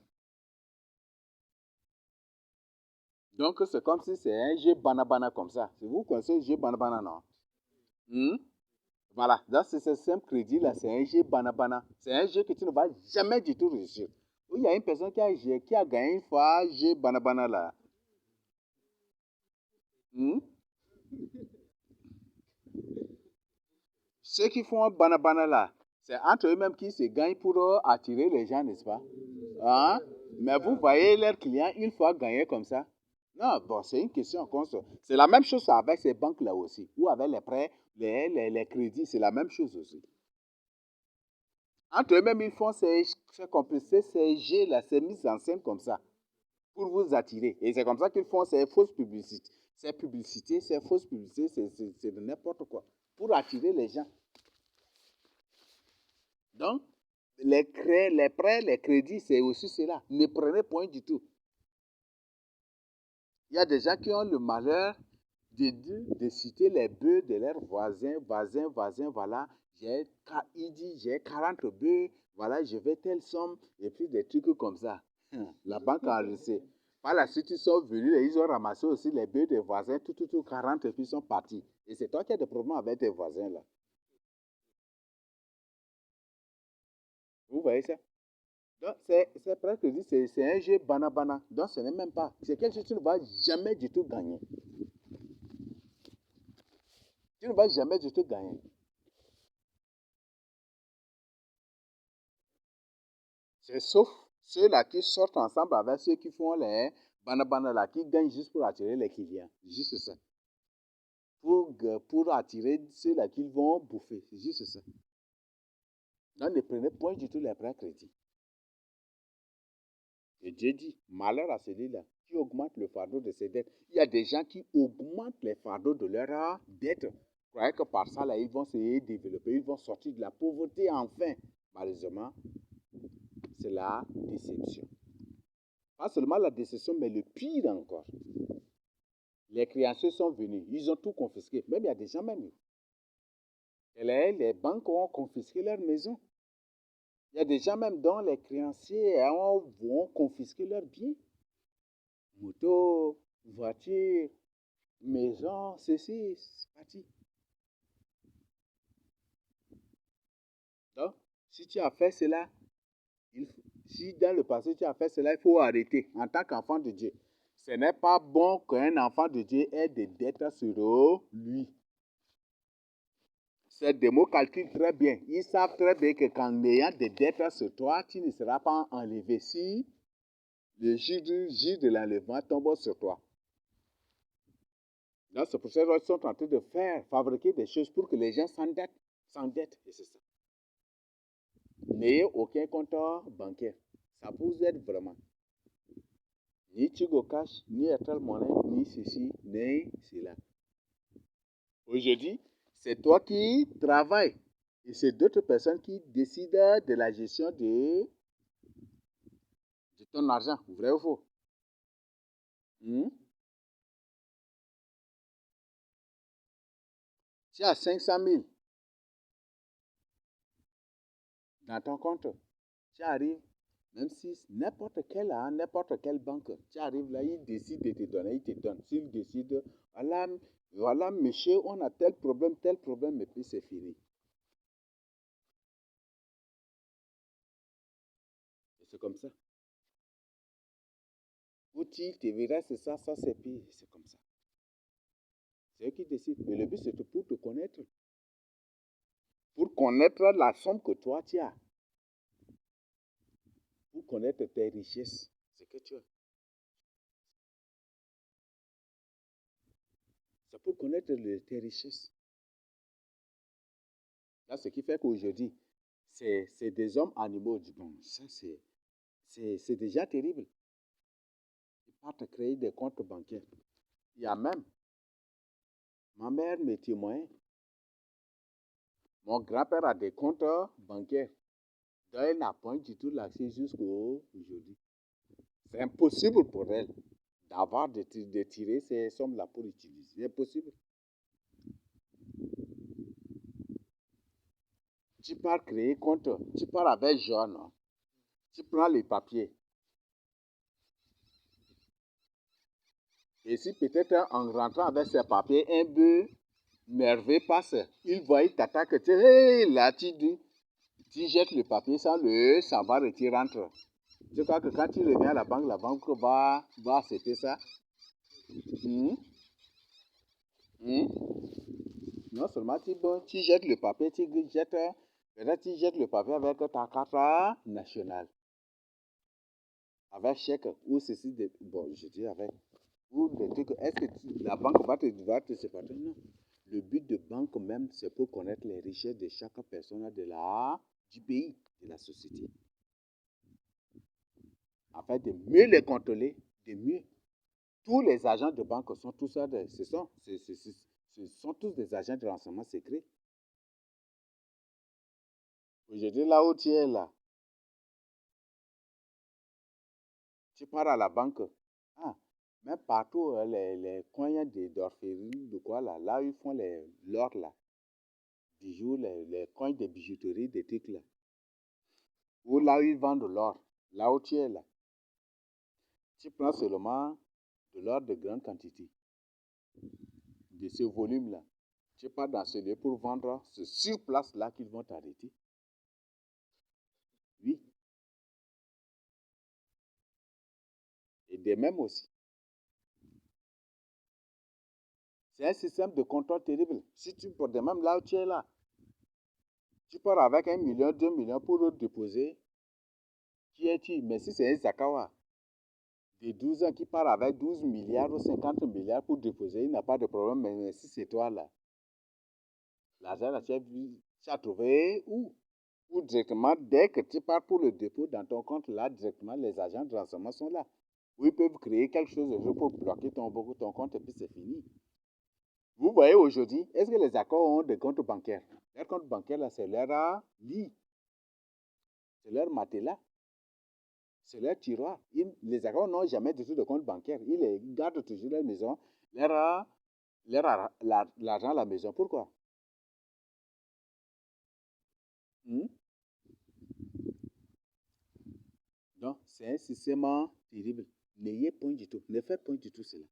Donc, c'est comme si c'est un jeu banabana comme ça. Si vous connaissez le jeu banabana, non? Voilà. Donc, c'est ce simple crédit là, c'est un jeu banabana. C'est un jeu que tu ne vas jamais du tout réussir. Il y a une personne qui a gagné une fois jeu banabana là. Ceux qui font banabana là, c'est entre eux-mêmes qui se gagnent pour attirer les gens, n'est-ce pas? Mais vous voyez leurs clients une fois gagnés comme ça. Non, bon, c'est une question qu'on se... C'est la même chose avec ces banques-là aussi. Ou avec les prêts, les crédits, c'est la même chose aussi. Entre eux-mêmes, ils font ces jeux-là, ces mises en scène comme ça, pour vous attirer. Et c'est comme ça qu'ils font ces fausses publicités. Ces fausses publicités, c'est de n'importe quoi. Pour attirer les gens. Donc, les prêts, les crédits, c'est aussi cela. Ne prenez point du tout. Il y a des gens qui ont le malheur de citer les bœufs de leurs voisins, voilà. Il dit, j'ai 40 bœufs, voilà, je vais telle somme, et puis des trucs comme ça. La banque a enregistré. Par la suite, ils sont venus et ils ont ramassé aussi les bœufs des voisins, tout, 40, et puis ils sont partis. Et c'est toi qui as des problèmes avec tes voisins, là. Vous voyez ça? Donc, c'est presque dit, c'est un jeu banabana. Donc, ce n'est même pas. C'est quelque chose que tu ne vas jamais du tout gagner. Tu ne vas jamais du tout gagner. C'est sauf ceux-là qui sortent ensemble avec ceux qui font les banabana là, qui gagnent juste pour attirer les clients. Juste ça. Pour attirer ceux-là qui vont bouffer. C'est juste ça. Donc, ne prenez point du tout les prêts crédits. Et Dieu dit, malheur à celui-là qui augmente le fardeau de ses dettes. Il y a des gens qui augmentent les fardeaux de leurs dettes croyaient que par ça, là, ils vont se développer, ils vont sortir de la pauvreté enfin. Malheureusement, c'est la déception. Pas seulement la déception, mais le pire encore. Les créanciers sont venus, ils ont tout confisqué. Même il y a des gens même. Les banques ont confisqué leur maison. Il y a des gens même dont les créanciers vont confisquer leurs biens. Moto, voiture, maison, ceci, c'est parti. Donc, si tu as fait cela, si dans le passé tu as fait cela, il faut arrêter en tant qu'enfant de Dieu. Ce n'est pas bon qu'un enfant de Dieu ait des dettes sur lui. Ces démos calculent très bien. Ils savent très bien que qu'en ayant des dettes sur toi, tu ne seras pas enlevé si le jour de l'enlèvement tombe sur toi. Donc, c'est pour ça qu'ils sont en train de fabriquer des choses pour que les gens s'endettent. Et c'est ça. N'ayez aucun compte bancaire. Ça vous aide vraiment. Ni Tigo Cash, ni Airtel Money, ni ceci, ni cela. Aujourd'hui, c'est toi qui travailles. Et c'est d'autres personnes qui décident de la gestion de ton argent. Vrai ou faux? Tu as 500 000 dans ton compte. Tu arrives, même si n'importe quelle banque, tu arrives là, il décide de te donner, il te donne. S'il décide, voilà, monsieur, on a tel problème, et puis c'est fini. Et c'est comme ça. Ou tu te verras, c'est ça, c'est pire. C'est comme ça. C'est eux qui décident. Mais le but, c'est pour te connaître. Pour connaître la somme que toi, tu as. Pour connaître tes richesses. Ce que tu as. C'est pour connaître tes richesses. Là, ce qui fait qu'aujourd'hui, c'est des hommes animaux. Bon, ça, c'est déjà terrible. Ils partent créer des comptes bancaires. Il y a même, ma mère me témoigne, mon grand-père a des comptes bancaires. Donc, elle n'a pas du tout l'accès jusqu'aujourd'hui. C'est impossible pour elle d'avoir de tirer ces sommes-là pour utiliser. C'est impossible. Tu pars créer compte, tu pars avec John, tu prends les papiers. Et si peut-être en rentrant avec ces papiers, un peu nerveux passe, il voit, il t'attaque, tu hey, là, tu jettes le papier sans savoir et tu rentres. Je crois que quand tu reviens à la banque va accepter ça. Non seulement tu jettes le papier, tu jettes le papier avec ta carte nationale. Avec chèque ou ceci, bon, je dis avec. Ou des trucs, est-ce que la banque va te séparer? Non. Le but de banque même, c'est pour connaître les richesses de chaque personne du pays, de la société. Afin de mieux les contrôler, de mieux. Tous les agents de banque sont tous ça, ce sont tous des agents de renseignement secret. Aujourd'hui, là où tu es là, tu pars à la banque. Ah, même partout, les coins d'orpheline, de quoi là, là où ils font l'or là, bijoux, les coins de bijouterie, des trucs là. Ou là où ils vendent l'or, là où tu es là. Tu prends seulement de l'or de grande quantité, de ce volume-là. Tu pars dans ce lieu pour vendre, c'est sur place là qu'ils vont t'arrêter. Oui. Et de même aussi. C'est un système de contrôle terrible. Si tu peux de même là où tu es là, tu pars avec 1 million, 2 millions pour le déposer. Qui es-tu? Mais si c'est un Zakawa de 12 ans qui part avec 12 milliards ou 50 milliards pour déposer, il n'a pas de problème. Mais si c'est toi là, l'argent là, tu as trouvé où? Ou directement, dès que tu pars pour le dépôt dans ton compte là, directement, les agents de renseignement sont là. Ou ils peuvent créer quelque chose de pour bloquer ton compte et puis c'est fini. Vous voyez aujourd'hui, est-ce que les accords ont des comptes bancaires? Leur compte bancaire, là, c'est leur lit, c'est leur matelas, c'est leur tiroir. Les accords n'ont jamais du tout de compte bancaire. Ils les gardent toujours à la maison, l'argent à la maison. Pourquoi? Hmm? Donc, c'est un système terrible. N'ayez point du tout, ne faites point du tout cela.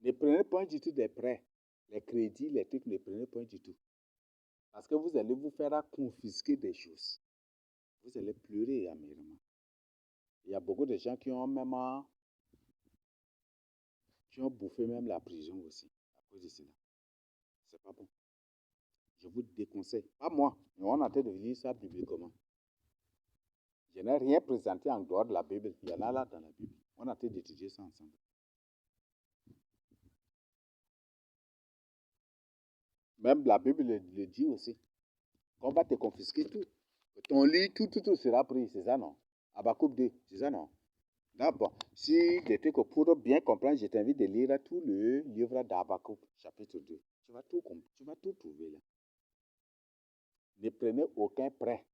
Ne prenez point du tout des prêts, les crédits, les trucs, ne prenez point du tout. Parce que vous allez vous faire confisquer des choses. Vous allez pleurer amèrement. Il y a beaucoup de gens qui ont même qui ont bouffé même la prison aussi à cause de cela. C'est pas bon. Je vous déconseille. Pas moi, mais on a en train de lire ça bibliquement. Je n'ai rien présenté en dehors de la Bible. Il y en a là dans la Bible. On a en train d'étudier ça ensemble. Même la Bible le dit aussi. Qu'on va te confisquer tout. Ton lit, tout sera pris. C'est ça, non? Habakkuk 2, c'est ça, non? D'abord, si des trucs pour bien comprendre, je t'invite de lire tout le livre d'Habakkuk, chapitre 2. Tu vas tout trouver là. Ne prenez aucun prêt.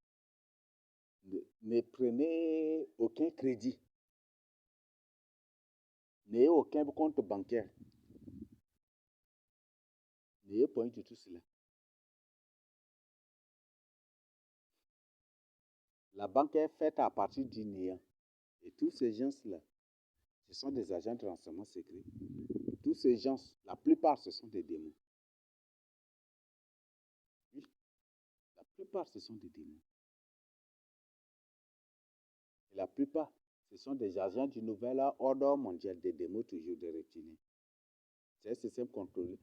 Ne prenez aucun crédit. N'ayez aucun compte bancaire. N'ayez point du tout cela. La banque est faite à partir du néant. Et tous ces gens-là, ce sont des agents de renseignement secret. Tous ces gens, la plupart, ce sont des démons. Oui, la plupart, ce sont des démons. Et la plupart, ce sont des agents du nouvel ordre mondial, des démons toujours des reptiliens. C'est un système contrôlé,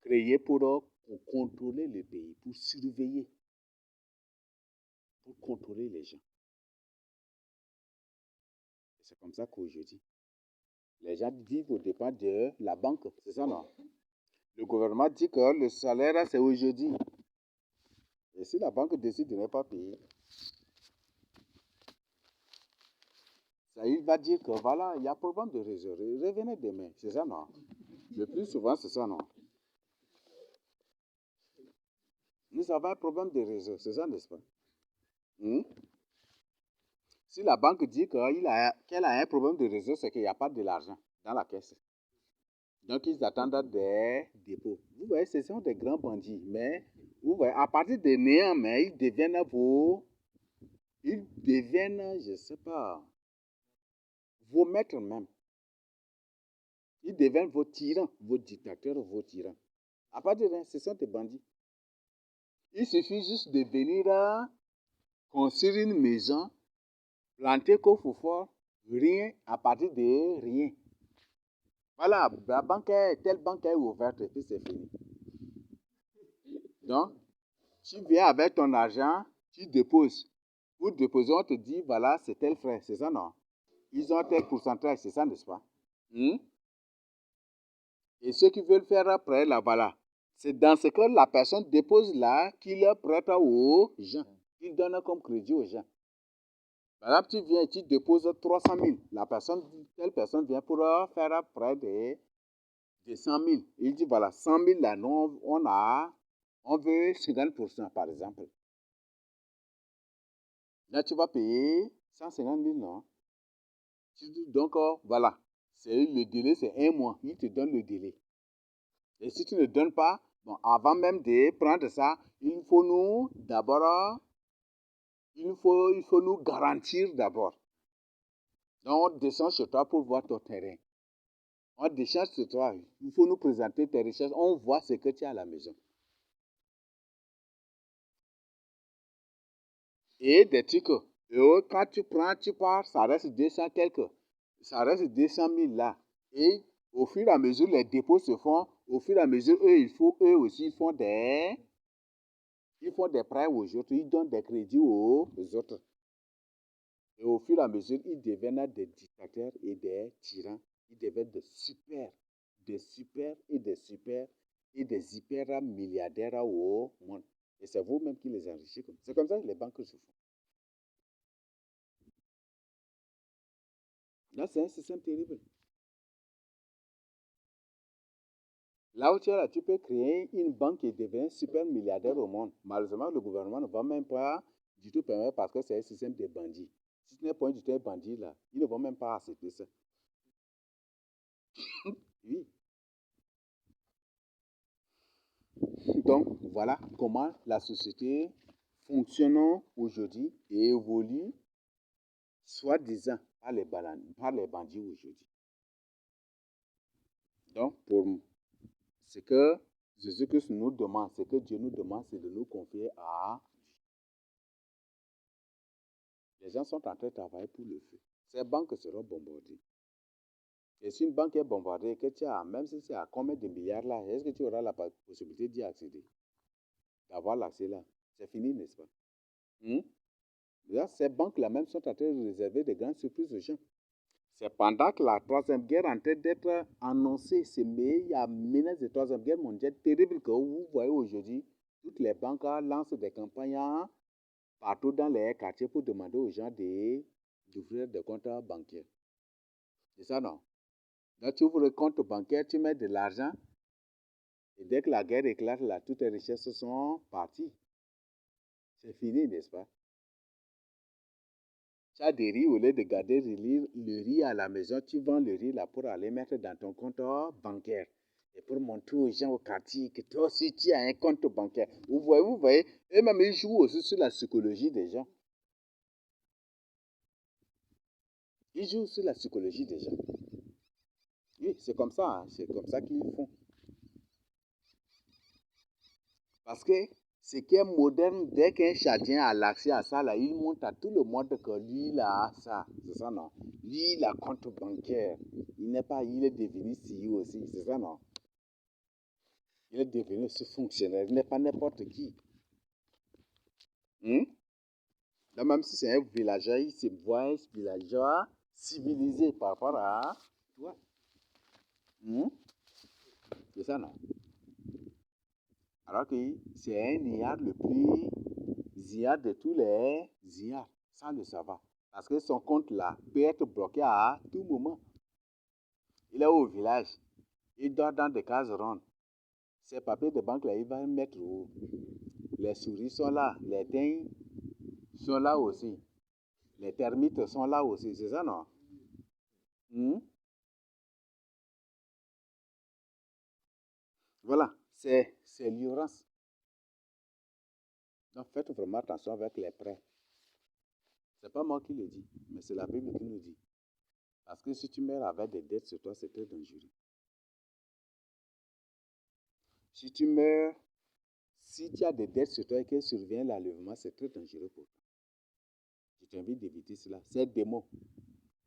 créé pour contrôler le pays, pour surveiller, pour contrôler les gens. Et c'est comme ça qu'aujourd'hui, les gens vivent au dépens de la banque, c'est ça, non? Le gouvernement dit que le salaire, c'est aujourd'hui. Et si la banque décide de ne pas payer, ça, il va dire que voilà, il y a problème de réseau. Revenez demain, c'est ça, non? Le plus souvent, c'est ça, non? Nous avons un problème de réseau, c'est ça, n'est-ce pas? Hmm? Si la banque dit qu'elle a un problème de réseau, c'est qu'il n'y a pas de l'argent dans la caisse. Donc, ils attendent des dépôts. Vous voyez, ce sont des grands bandits. Mais, vous voyez, à partir de néant, mais ils deviennent je ne sais pas, vos maîtres même. Ils deviennent vos tyrans, vos dictateurs, vos tyrans. À partir de là, ce sont des bandits. Il suffit juste de venir construire une maison, planter coffre-fort, rien, à partir de rien. Voilà, telle banque est ouverte et puis c'est fini. Donc, tu viens avec ton argent, tu déposes. Pour déposer, on te dit, voilà, c'est tel frais, c'est ça, non? Ils ont tel pourcentage, c'est ça, n'est-ce pas? Et ceux qui veulent faire après, là, voilà. C'est dans ce que la personne dépose là qu'il prête aux gens. Il donne comme crédit aux gens. Par exemple, tu viens et tu déposes 300 000. Telle personne vient pour faire prêt de 100 000. Il dit, voilà, 100 000 là, nous, on veut 50% par exemple. Là, tu vas payer 150 000, non? Donc, voilà. Le délai, c'est 1 mois. Il te donne le délai. Et si tu ne donnes pas, bon, avant même de prendre ça, il faut nous d'abord, il faut nous garantir d'abord. Donc, on descend chez toi pour voir ton terrain. On descend chez toi, il faut nous présenter tes recherches, on voit ce que tu as à la maison. Et des trucs, quand tu prends, tu pars, ça reste 200 quelques, ça reste 200 000 là. Et au fur et à mesure, les dépôts se font, au fur et à mesure, eux aussi, ils font des prêts aux autres, ils donnent des crédits aux autres. Et au fur et à mesure, ils deviennent des dictateurs et des tyrans. Ils deviennent des super et des hyper milliardaires au monde. Et c'est vous-même qui les enrichissez. C'est comme ça que les banques se font. Là, c'est un système terrible. Là où tu es là, tu peux créer une banque et devenir super milliardaire au monde. Malheureusement, le gouvernement ne va même pas du tout permettre parce que c'est un système de bandits. Si tu n'es pas du tout un bandit là, ils ne vont même pas accepter ça. Oui. Donc, voilà comment la société fonctionne aujourd'hui et évolue, soi-disant, par les bandits aujourd'hui. Donc, pour ce que Jésus-Christ nous demande, ce que Dieu nous demande, c'est de nous confier à les gens sont en train de travailler pour le feu. Ces banques seront bombardées. Et si une banque est bombardée, que tu as, même si c'est à combien de milliards là, est-ce que tu auras la possibilité d'y accéder? D'avoir l'accès là? C'est fini, n'est-ce pas? Là, ces banques-là même sont en train de réserver des grandes surprises aux gens. C'est pendant que la troisième guerre est en train d'être annoncée, il y a une menace de troisième guerre mondiale terrible que vous voyez aujourd'hui. Toutes les banques lancent des campagnes partout dans les quartiers pour demander aux gens d'ouvrir des comptes bancaires. C'est ça, non? Là, tu ouvres le compte bancaire, tu mets de l'argent, et dès que la guerre éclate, là, toutes tes richesses sont parties. C'est fini, n'est-ce pas? Tu as des riz, au lieu de garder le riz à la maison, tu vends le riz là pour aller mettre dans ton compte bancaire. Et pour montrer aux gens au quartier que toi aussi tu as un compte bancaire. Vous voyez, et même ils jouent aussi sur la psychologie des gens. Ils jouent sur la psychologie des gens. Oui, c'est comme ça, hein, c'est comme ça qu'ils font. Parce que ce qui est moderne, dès qu'un chadien a l'accès à ça, là, il montre à tout le monde que lui, il a ça. C'est ça, non? Lui, il a compte bancaire. Il est devenu CEO aussi. C'est ça, non? Il est devenu ce fonctionnaire. Il n'est pas n'importe qui. Là, même si c'est un villageois, il se voit un villageois civilisé par rapport à toi. C'est ça, non? Alors que c'est un IAR le plus IAR de tous les IAR, sans le savoir. Parce que son compte là peut être bloqué à tout moment. Il est au village, il dort dans des cases rondes. Ses papiers de banque là, il va mettre où? Les souris sont là, les dingues sont là aussi. Les termites sont là aussi, c'est ça non? Voilà, c'est l'ignorance. Donc faites vraiment attention avec les prêts. Ce n'est pas moi qui le dis, mais c'est la Bible qui nous dit. Parce que si tu meurs avec des dettes sur toi, c'est très dangereux. Si tu meurs, si tu as des dettes sur toi et que survient l'enlèvement, c'est très dangereux pour toi. Je t'invite d'éviter cela. Ces démons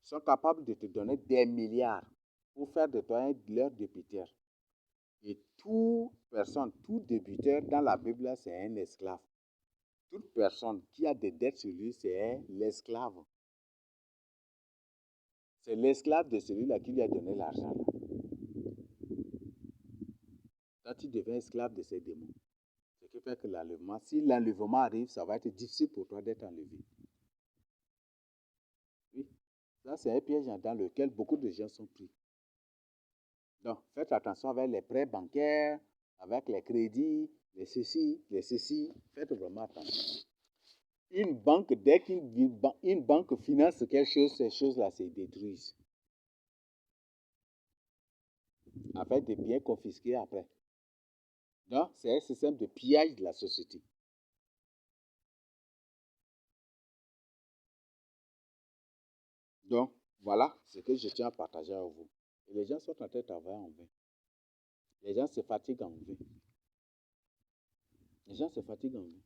sont capables de te donner des milliards pour faire de toi leur débiteur. Et toute personne, tout débiteur dans la Bible, c'est un esclave. Toute personne qui a des dettes sur lui, c'est l'esclave. C'est l'esclave de celui-là qui lui a donné l'argent. Quand tu deviens esclave de ces démons, ce qui fait que l'enlèvement, si l'enlèvement arrive, ça va être difficile pour toi d'être enlevé. Oui, ça c'est un piège dans lequel beaucoup de gens sont pris. Donc, faites attention avec les prêts bancaires, avec les crédits, les ceci, faites vraiment attention. Une banque, dès qu'une banque finance quelque chose, ces choses-là se détruisent. Avec des biens confisqués après. Donc, c'est un système de pillage de la société. Donc, voilà ce que je tiens à partager avec vous. Et les gens sont en train de travailler en vain. Les gens se fatiguent en vain. Les gens se fatiguent en vain.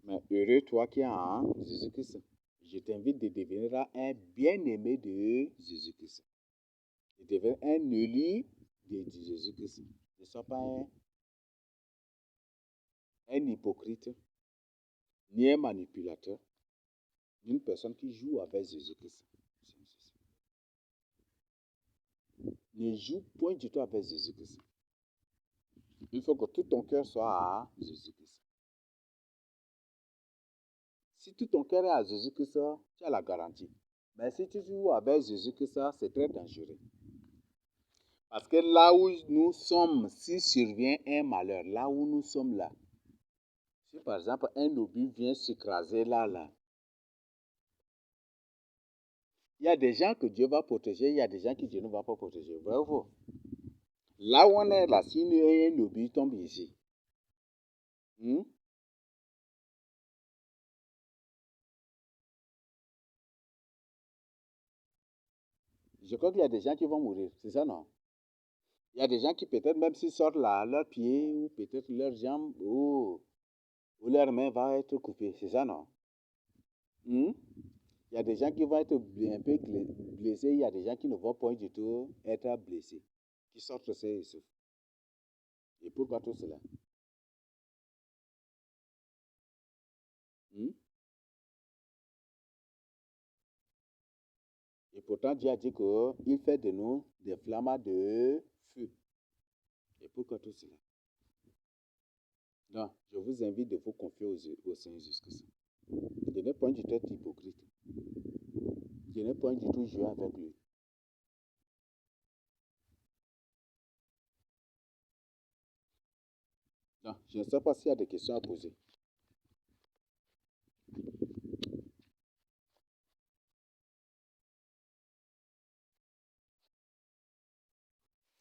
Mais heureux toi qui es en Jésus-Christ. Je t'invite de devenir un bien-aimé de Jésus-Christ. De devenir un élu de Jésus-Christ. Ne sois pas un hypocrite, ni un manipulateur, ni une personne qui joue avec Jésus-Christ. Ne joue point du tout avec Jésus-Christ. Il faut que tout ton cœur soit à Jésus-Christ. Si tout ton cœur est à Jésus-Christ, tu as la garantie. Mais si tu joues avec Jésus-Christ, c'est très dangereux. Parce que là où nous sommes, si survient un malheur, là où nous sommes là, si par exemple un obus vient s'écraser là, il y a des gens que Dieu va protéger, il y a des gens que Dieu ne va pas protéger. Vrai ou faux? Là où on est là, si un obus tombe ici, je crois qu'il y a des gens qui vont mourir, c'est ça non? Il y a des gens qui peut-être même s'ils sortent là, leurs pieds ou peut-être leurs jambes ou leur main va être coupée, c'est ça non? Il y a des gens qui vont être un peu blessés, il y a des gens qui ne vont pas du tout être blessés, qui sortent et souffrent. Et pourquoi tout cela? Et pourtant, Dieu a dit qu'il fait de nous des flammes de feu. Et pourquoi tout cela? Donc, je vous invite de vous confier au Seigneur Jésus-Christ. De ne pas du tout être hypocrite. De ne pas du tout jouer avec lui. Donc, je ne sais pas s'il y a des questions à poser.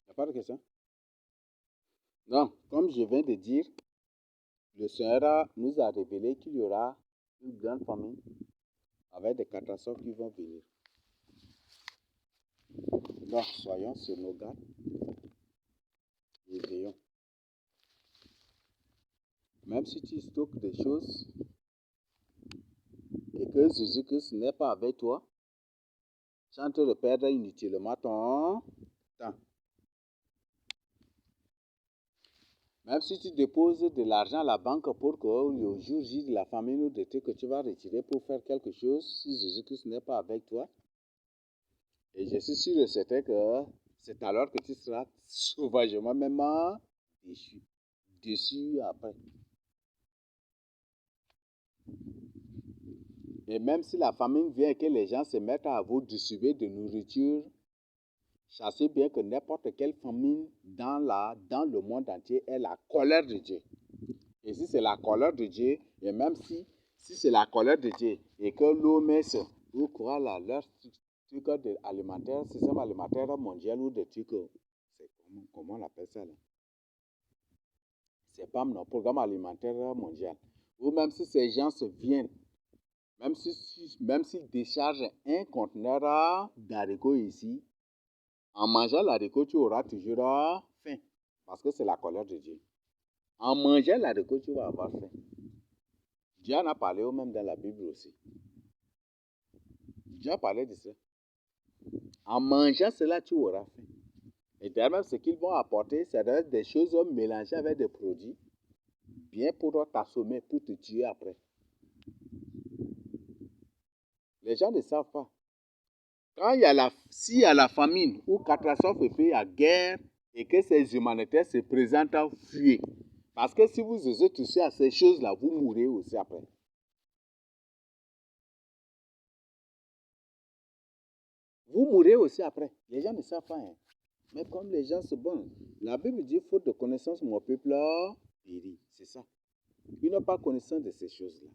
Il n'y a pas de questions? Donc, comme je viens de dire, le Seigneur nous a révélé qu'il y aura une grande famine avec des catastrophes qui vont venir. Donc, soyons sur nos gardes et veillons. Même si tu stockes des choses et que Jésus-Christ n'est pas avec toi, tu es en train de perdre inutilement ton temps. Même si tu déposes de l'argent à la banque pour que le jour J de la famille ou de trucs que tu vas retirer pour faire quelque chose, si Jésus-Christ n'est pas avec toi, et je suis sûr et certain que c'est alors que tu seras sauvagement même déçu après. Et même si la famine vient et que les gens se mettent à vous distribuer de nourriture, sachez bien que n'importe quelle famine dans le monde entier est la colère de Dieu. Et si c'est la colère de Dieu, et même si c'est la colère de Dieu, et que l'OMS, ou quoi là, leur truc alimentaire, système alimentaire mondial ou des trucs, comment on appelle ça là? C'est pas mon programme alimentaire mondial. Ou même si ces gens se viennent, même s'ils déchargent un conteneur d'haricots ici, en mangeant l'haricot, tu auras toujours faim. Parce que c'est la colère de Dieu. En mangeant l'haricot, tu vas avoir faim. Dieu en a parlé même dans la Bible aussi. Dieu a parlé de ça. En mangeant cela, tu auras faim. Et d'ailleurs, même ce qu'ils vont apporter, c'est des choses mélangées avec des produits, bien pour t'assommer, pour te tuer après. Les gens ne savent pas. S'il y a la famine ou catastrophe et puis il y a guerre et que ces humanitaires se présentent, fuyez. Parce que si vous osez toucher à ces choses-là, vous mourrez aussi après. Vous mourrez aussi après. Les gens ne savent pas. Hein. Mais comme les gens sont bons, la Bible dit, faute de connaissance, mon peuple périt. C'est ça. Ils n'ont pas connaissance de ces choses-là.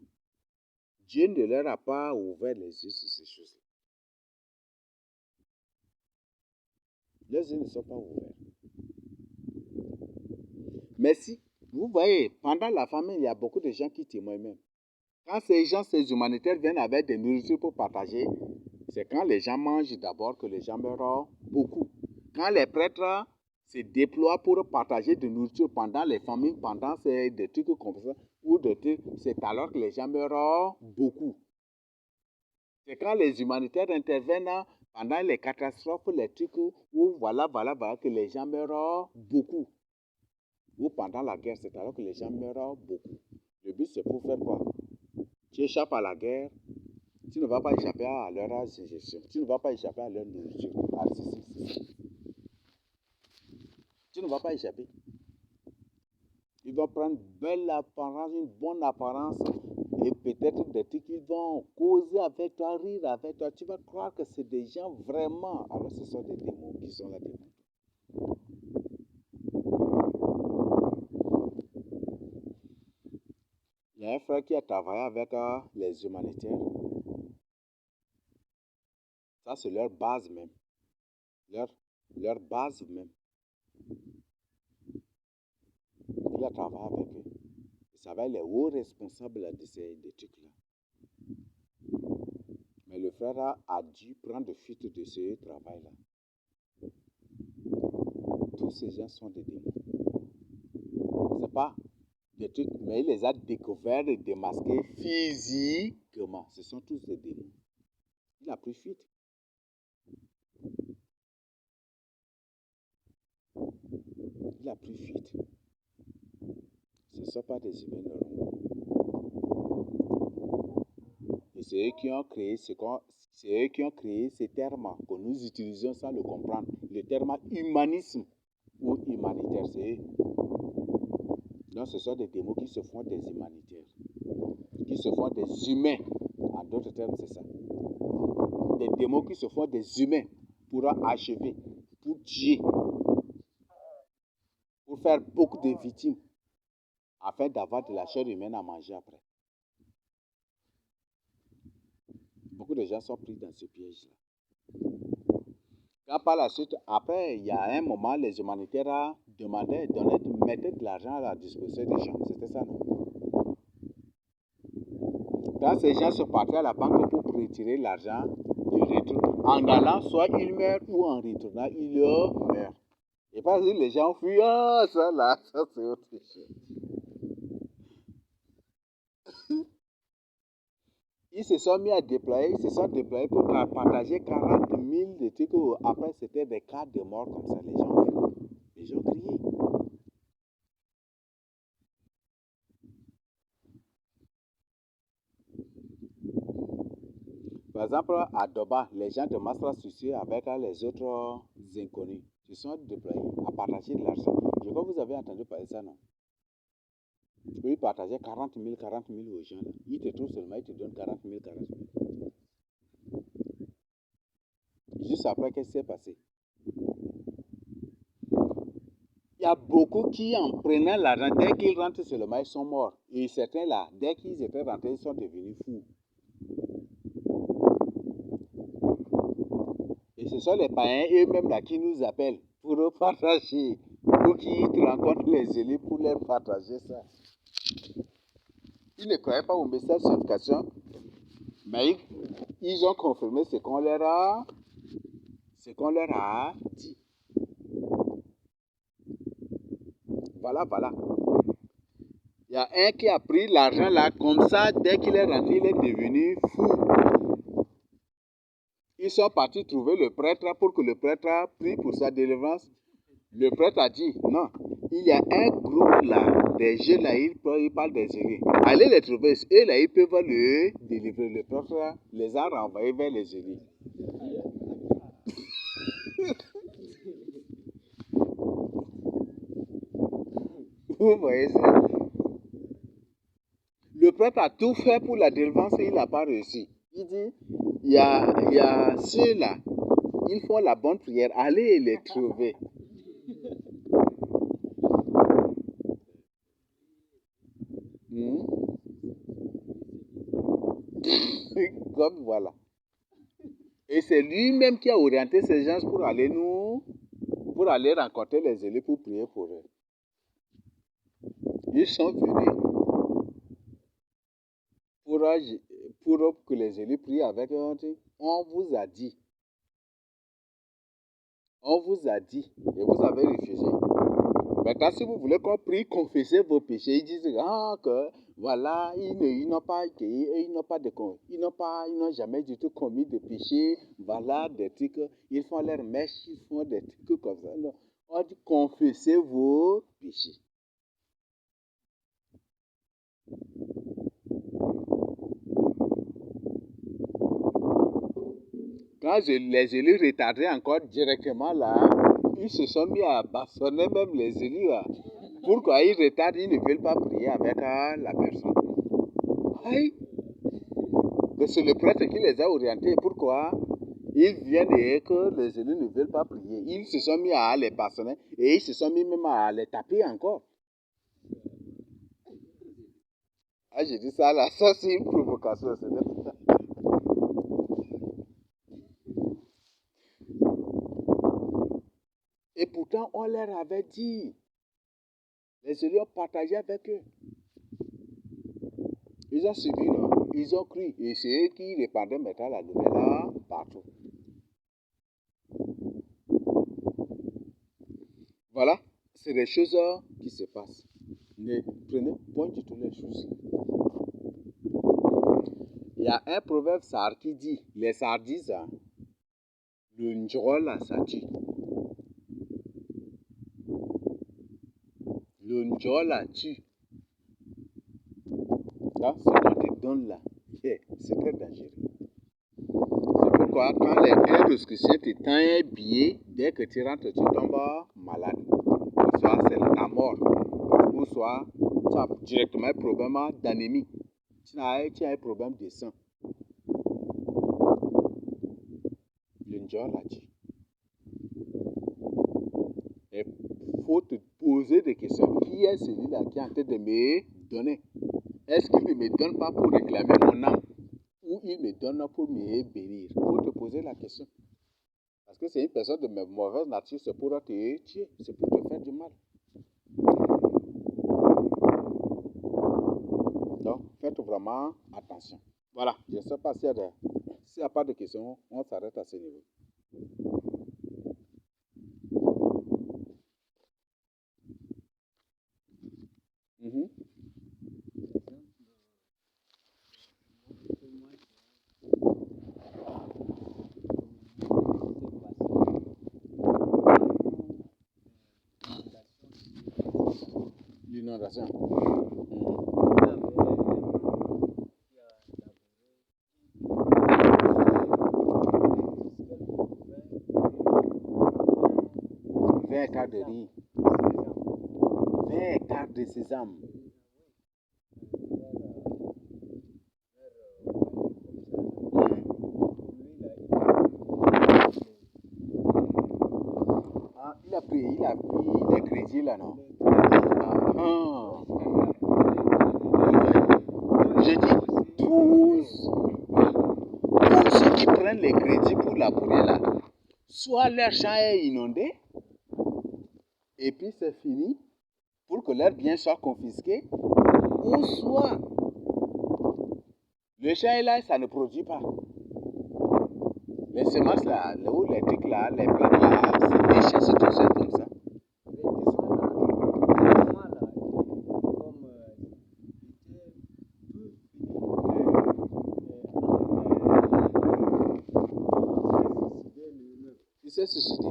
Dieu ne leur a pas ouvert les yeux sur ces choses-là. Les yeux ne sont pas ouverts. Mais si, vous voyez, pendant la famine, il y a beaucoup de gens qui témoignent même. Quand ces humanitaires viennent avec des nourritures pour partager, c'est quand les gens mangent d'abord que les gens meurent beaucoup. Quand les prêtres se déploient pour partager de nourriture pendant les famines, pendant des trucs comme ça, ou des trucs, c'est alors que les gens meurent beaucoup. C'est quand les humanitaires interviennent pendant les catastrophes, les trucs, où voilà, que les gens meurent beaucoup. Ou pendant la guerre, c'est alors que les gens meurent beaucoup. Le but, c'est pour faire quoi? Tu échappes à la guerre, tu ne vas pas échapper à leur ingestion, tu ne vas pas échapper à leur nourriture. Ah, si. Tu ne vas pas échapper. Ils vont prendre une belle apparence, une bonne apparence, et peut-être des trucs qu'ils vont causer avec toi, rire avec toi. Tu vas croire que c'est des gens vraiment. Alors ce sont des démons qui sont là dedans. Il y a un frère qui a travaillé avec les humanitaires. Ça, c'est leur base même. Leur base même. Il a travaillé avec eux. Il savait les hauts responsables de ces trucs-là. Mais le frère a dû prendre fuite de ce travail-là. Tous ces gens sont des démons. C'est pas des trucs, mais il les a découverts et démasqués physiquement. Ce sont tous des démons. Il a pris fuite. Il a pris fuite. Ce ne sont pas des humains normaux. Et c'est eux qui ont créé ces termes que nous utilisons sans le comprendre. Le terme humanisme ou humanitaire, c'est eux. Donc ce sont des démons qui se font des humanitaires. Qui se font des humains. En d'autres termes, c'est ça. Des démons qui se font des humains pour achever, pour tuer, pour faire beaucoup de victimes, afin d'avoir de la chair humaine à manger après. Beaucoup de gens sont pris dans ce piège-là. Quand par la suite, après, il y a un moment, les humanitaires mettaient de l'argent à la disposition des gens. C'était ça, non? Quand ces gens sont partis à la banque pour retirer l'argent, en allant, soit ils meurent ou en retournant, ils meurent. Et parce que les gens fuient, ça là, ça c'est autre chose. Ils se sont mis à déployer, pour partager 40 000 de trucs. Après, c'était des cas de mort comme ça. Les gens criaient. Par exemple, à Doba, les gens de Masra Souci avec les autres inconnus se sont déployés à partager de l'argent. Je crois que vous avez entendu parler de ça, non? Ils partageaient 40 000 aux gens. Là. Ils te trouvent seulement, ils te donnent 40 000. Juste après, qu'est-ce qui s'est passé? Il y a beaucoup qui, en prenant l'argent, dès qu'ils rentrent seulement, ils sont morts. Et certains là, dès qu'ils étaient rentrés, ils sont devenus fous. Et ce sont les païens eux-mêmes là qui nous appellent pour partager, pour qu'ils rencontrent les élus pour leur partager ça. Ils ne croyaient pas au message de l'éducation, mais ils ont confirmé ce qu'on leur a dit. Voilà. Il y a un qui a pris l'argent là, comme ça, dès qu'il est rentré, il est devenu fou. Ils sont partis trouver le prêtre pour que le prêtre prie pour sa délivrance. Le prêtre a dit, non, il y a un groupe là, des jeunes là, ils parlent des élus. Allez les trouver, eux là, ils peuvent le délivrer. Le prêtre les a renvoyés vers les élus. Vous voyez ça? Le prêtre a tout fait pour la délivrance et il n'a pas réussi. Il dit, il y a ceux-là, ils font la bonne prière, allez les trouver. Comme voilà. Et c'est lui-même qui a orienté ces gens pour aller rencontrer les élus pour prier pour eux. Ils sont venus pour que les élus prient avec eux. On vous a dit, et vous avez refusé. Maintenant, si vous voulez qu'on prie, confessez vos péchés. Ils disent que voilà, ils n'ont jamais du tout commis de péché. Voilà, des trucs. Ils font leur mèche, ils font des trucs comme ça. Non. On dit confessez vos péchés. Quand les élus retardaient encore directement là, ils se sont mis à bâtonner même les élus là. Pourquoi ils retardent, ils ne veulent pas prier avec la personne. Aïe! C'est le prêtre qui les a orientés. Pourquoi? Ils viennent et que les élus ne veulent pas prier. Ils se sont mis à les bastonner et ils se sont mis même à les taper encore. Ah, j'ai dit ça là, ça c'est une provocation. Et pourtant, on leur avait dit. Les élus ont partagé avec eux. Ils ont suivi, non? Ils ont cru. Et c'est eux qui répandaient maintenant la nouvelle là partout. Voilà, c'est des choses qui se passent. Ne prenez point du tout les choses. Il y a un proverbe sar qui dit, les sars disent, le njrola ça tue. Le njola tue. Là, ce qu'on te donne là, c'est très dangereux. C'est pourquoi quand les pères de scripture te tend un billet, dès que tu rentres, tu tombes malade. Soit c'est ta mort, ou soit tu as directement un problème d'anémie. Tu as un problème de sang. Le njola tue. Il faut te poser des questions. Qui est celui-là qui est en train de me donner? Est-ce qu'il ne me donne pas pour réclamer mon âme? Ou il me donne pour me bénir? Il faut te poser la question. Parce que c'est une personne de mauvaise nature, c'est pour te tuer, c'est pour te faire du mal. Donc, faites vraiment attention. Voilà, je ne sais pas s'il n'y a pas de questions, on s'arrête à ce niveau. Mm-hmm. L'inondation. « 20 hectares de riz, 20 hectares de sésame. » Ah, il a pris les crédits là, non? Je dis tous ceux qui prennent les crédits pour labourer là, soit leur champ est inondé, et puis c'est fini, pour que leur bien soit confisqué, ou soit le champ est là et ça ne produit pas. Les semences là, ou les trucs là, les plantes là, c'est déchets, c'est tout seul comme ça. Il s'est suicidé.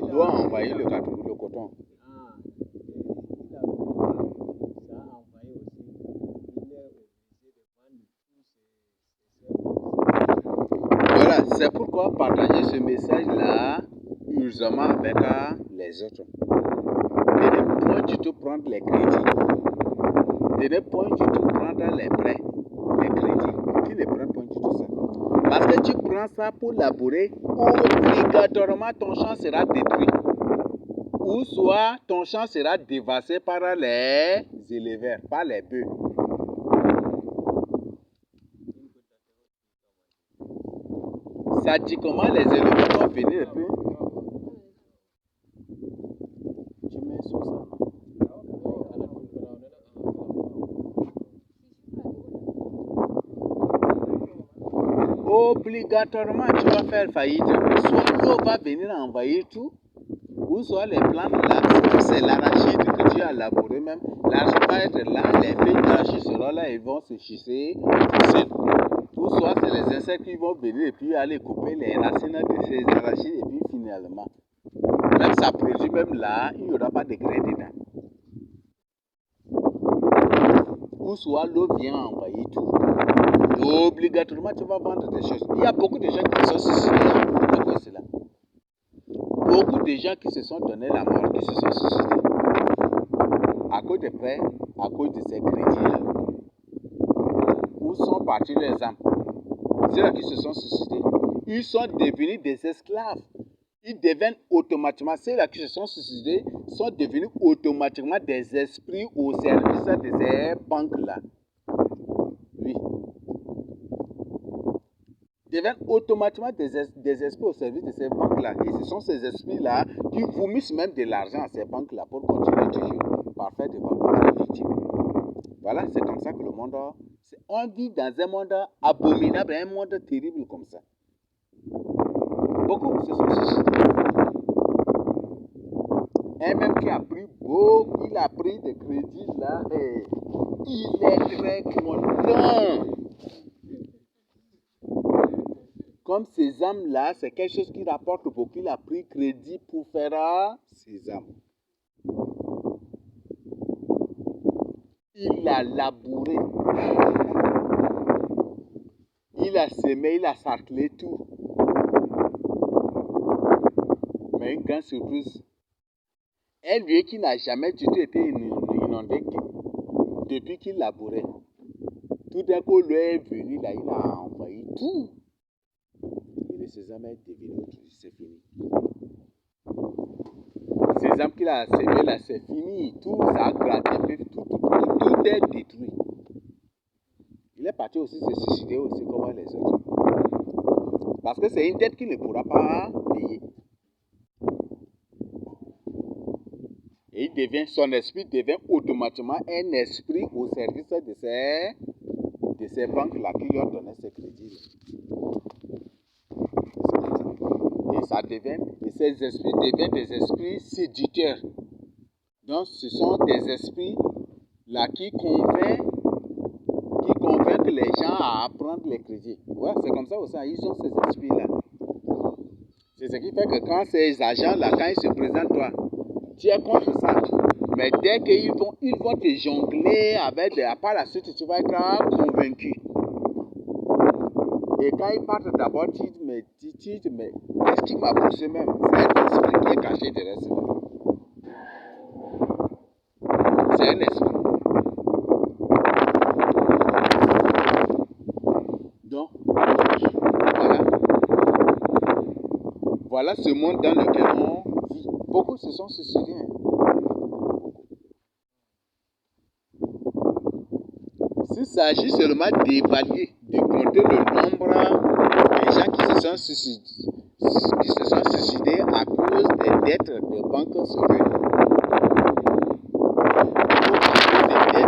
L'eau a envahi le coton. Voilà, c'est pourquoi partager ce message-là urgemment avec les autres. De ne point du tout prendre les crédits. De ne point du tout prendre les prêts, les crédits. Tu ne prends point du tout ça. Parce que tu prends ça pour labourer, obligatoirement ton champ sera détruit. Ou soit ton champ sera dévasté par les éleveurs, par les bœufs. Ça dit comment les éleveurs vont venir et puis tu mets sur ça. Obligatoirement tu vas faire faillite. Soit l'eau va venir envahir tout, ou soit les plantes là, c'est l'arachide que tu as labouré même, l'arachide va être là, les feuilles d'arachide seront là, ils vont se chisser tout seuls. Ou soit c'est les insectes qui vont venir et puis aller couper les racines de ces arachides et puis finalement, même ça produit même là, il n'y aura pas de grains dedans. Ou soit l'eau vient envahir tout. Obligatoirement tu vas vendre des choses. Il y a beaucoup de gens qui sont suicidés à cause de cela. beaucoup de gens qui se sont donné la mort, qui se sont suicidés. À cause des prêts, à cause de ces crédits-là. Où sont partis les âmes? Ceux-là qui se sont suicidés, ils sont devenus des esclaves. Ils deviennent automatiquement, ceux-là qui se sont suicidés, sont devenus automatiquement des esprits au service de ces banques-là. Oui. Ils deviennent automatiquement des esprits au service de ces banques-là. Et ce sont ces esprits-là qui vomissent même de l'argent à ces banques-là pour continuer toujours par faire des banques victimes. Voilà, c'est comme ça que le monde... On vit dans un monde abominable, un monde terrible comme ça. Beaucoup se sont suicidés. Un même qui a pris beaucoup, il a pris des crédits là, et il est très content. Comme ces âmes-là, c'est quelque chose qui rapporte beaucoup. Il a pris crédit pour faire ces âmes. Il a labouré. Il a semé, il a sarclé tout. Mais une grande surprise. Un lieu qui n'a jamais du tout été inondé depuis qu'il labourait. Tout d'un coup, l'eau est venue là, il a envahi tout. Et le sésame est devenu, c'est fini. Le sésame qu'il a semé là, c'est fini. Tout ça a gratté, tout est détruit. Il est parti aussi se suicider aussi comme les autres. Parce que c'est une dette qu'il ne pourra pas payer. Et son esprit devient automatiquement un esprit au service de ces banques-là qui lui ont donné ces crédits. Et ces esprits deviennent des esprits séducteurs. Donc ce sont des esprits là qui convainquent les gens à prendre les crédits. Ouais, c'est comme ça aussi, ils ont ces esprits-là. C'est ce qui fait que quand ces agents-là, quand ils se présentent toi, tu es contre ça. Mais dès qu'ils vont te jongler avec des... Par la suite, tu vas être convaincu. Et quand ils partent d'abord, tu te dis, mais qu'est-ce qui m'a poussé même? C'est un esprit qui est caché derrière cela. C'est un esprit. Donc, voilà. Voilà ce monde dans lequel on vit. Beaucoup se sont suicidés. S'il s'agit seulement d'évaluer, de compter le nombre de gens qui se sont suicidés à cause des dettes des banques serait des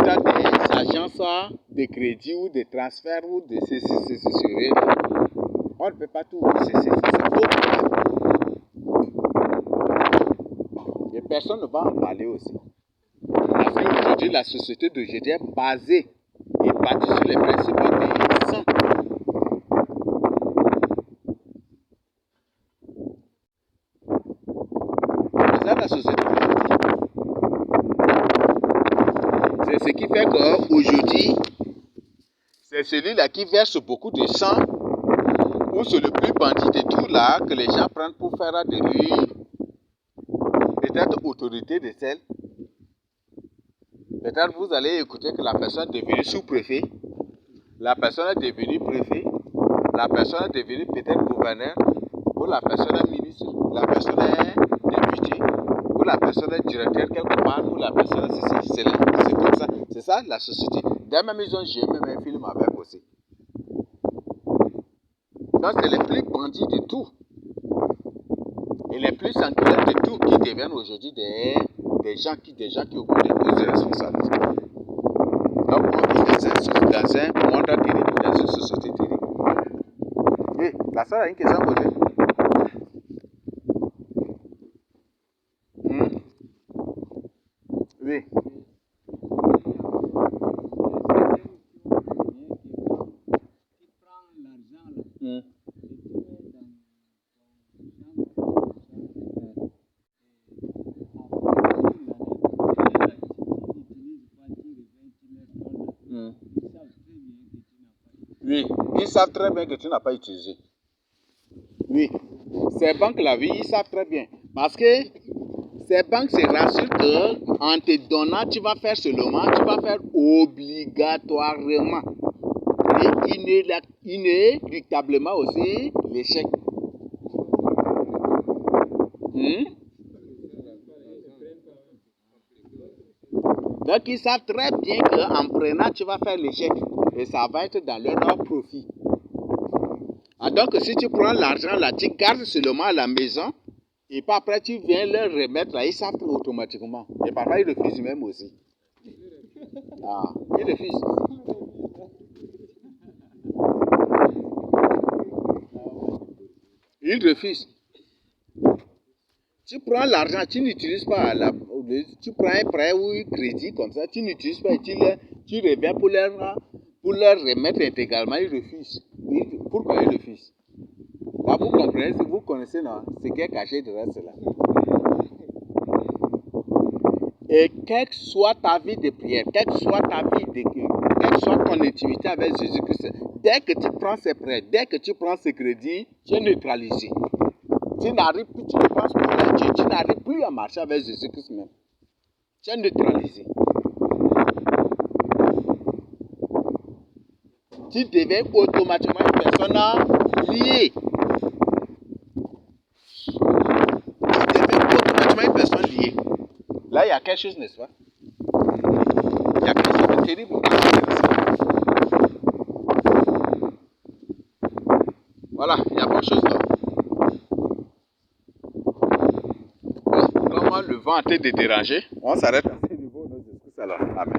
agences de crédit ou de transfert ou de ceci serait. On ne peut pas tout. C'est faux. Et personne ne va en parler aussi. Parce qu'aujourd'hui, la société d'aujourd'hui est basée et bâtie sur les principes des saints. C'est ça la société d'aujourd'hui. C'est ce qui fait qu'aujourd'hui, c'est celui-là qui verse beaucoup de sang, ou c'est le plus bandit de tout là, que les gens prennent pour faire de lui peut-être autorité de celle. Peut-être vous allez écouter que la personne est devenue sous-préfet, la personne est devenue préfet, la personne est devenue peut-être gouverneur, ou la personne est ministre, la personne est député, ou la personne est directeur quelque part, ou la personne est ceci, c'est comme ça. C'est ça la société. D'ailleurs, même ils ont joué même un film avec aussi. Donc c'est les plus bandits de tout. Et les plus sanguinaires de tout qui deviennent aujourd'hui des gens qui occupent des postes de responsabilité. Donc on vit dans un monde terrible, dans une société terrible. Oui, la salle a une question à poser. Oui. Oui, ils savent très bien que tu n'as pas utilisé. Oui, ces banques-là, oui, ils savent très bien. Parce que ces banques se rassurent qu'en te donnant, tu vas faire seulement, tu vas faire obligatoirement. Et inéluctablement aussi l'échec. Donc ils savent très bien qu'en prenant, tu vas faire l'échec. Et ça va être dans leur profit. Ah, donc si tu prends l'argent là, tu gardes seulement à la maison. Et puis après, tu viens leur remettre là, ils savent automatiquement. Et parfois, ils refusent même aussi. Ah, ils refusent. Ils refusent. Tu prends l'argent, tu n'utilises pas, tu prends un prêt ou un crédit comme ça, tu n'utilises pas et tu reviens pour leur remettre intégralement, ils refusent. Pourquoi ils refusent? Là, vous comprenez, si vous connaissez non, ce qui est caché derrière cela. Et quelle que soit ta vie de prière, quelle que soit ta vie quelle que soit ton intimité avec Jésus-Christ, dès que tu prends ces prêts, dès que tu prends ces crédits, tu es neutralisé. Tu n'arrives plus, tu ne penses plus à Dieu, tu n'arrives plus à marcher avec Jésus-Christ même. Tu es neutralisé. Tu deviens automatiquement une personne liée. Tu deviens automatiquement une personne liée. Là, il y a quelque chose, n'est-ce pas? Il y a quelque chose de terrible. Voilà, il y a quelque chose là. Bon, comment le vent a été de déranger? On s'arrête à ce niveau. Amen.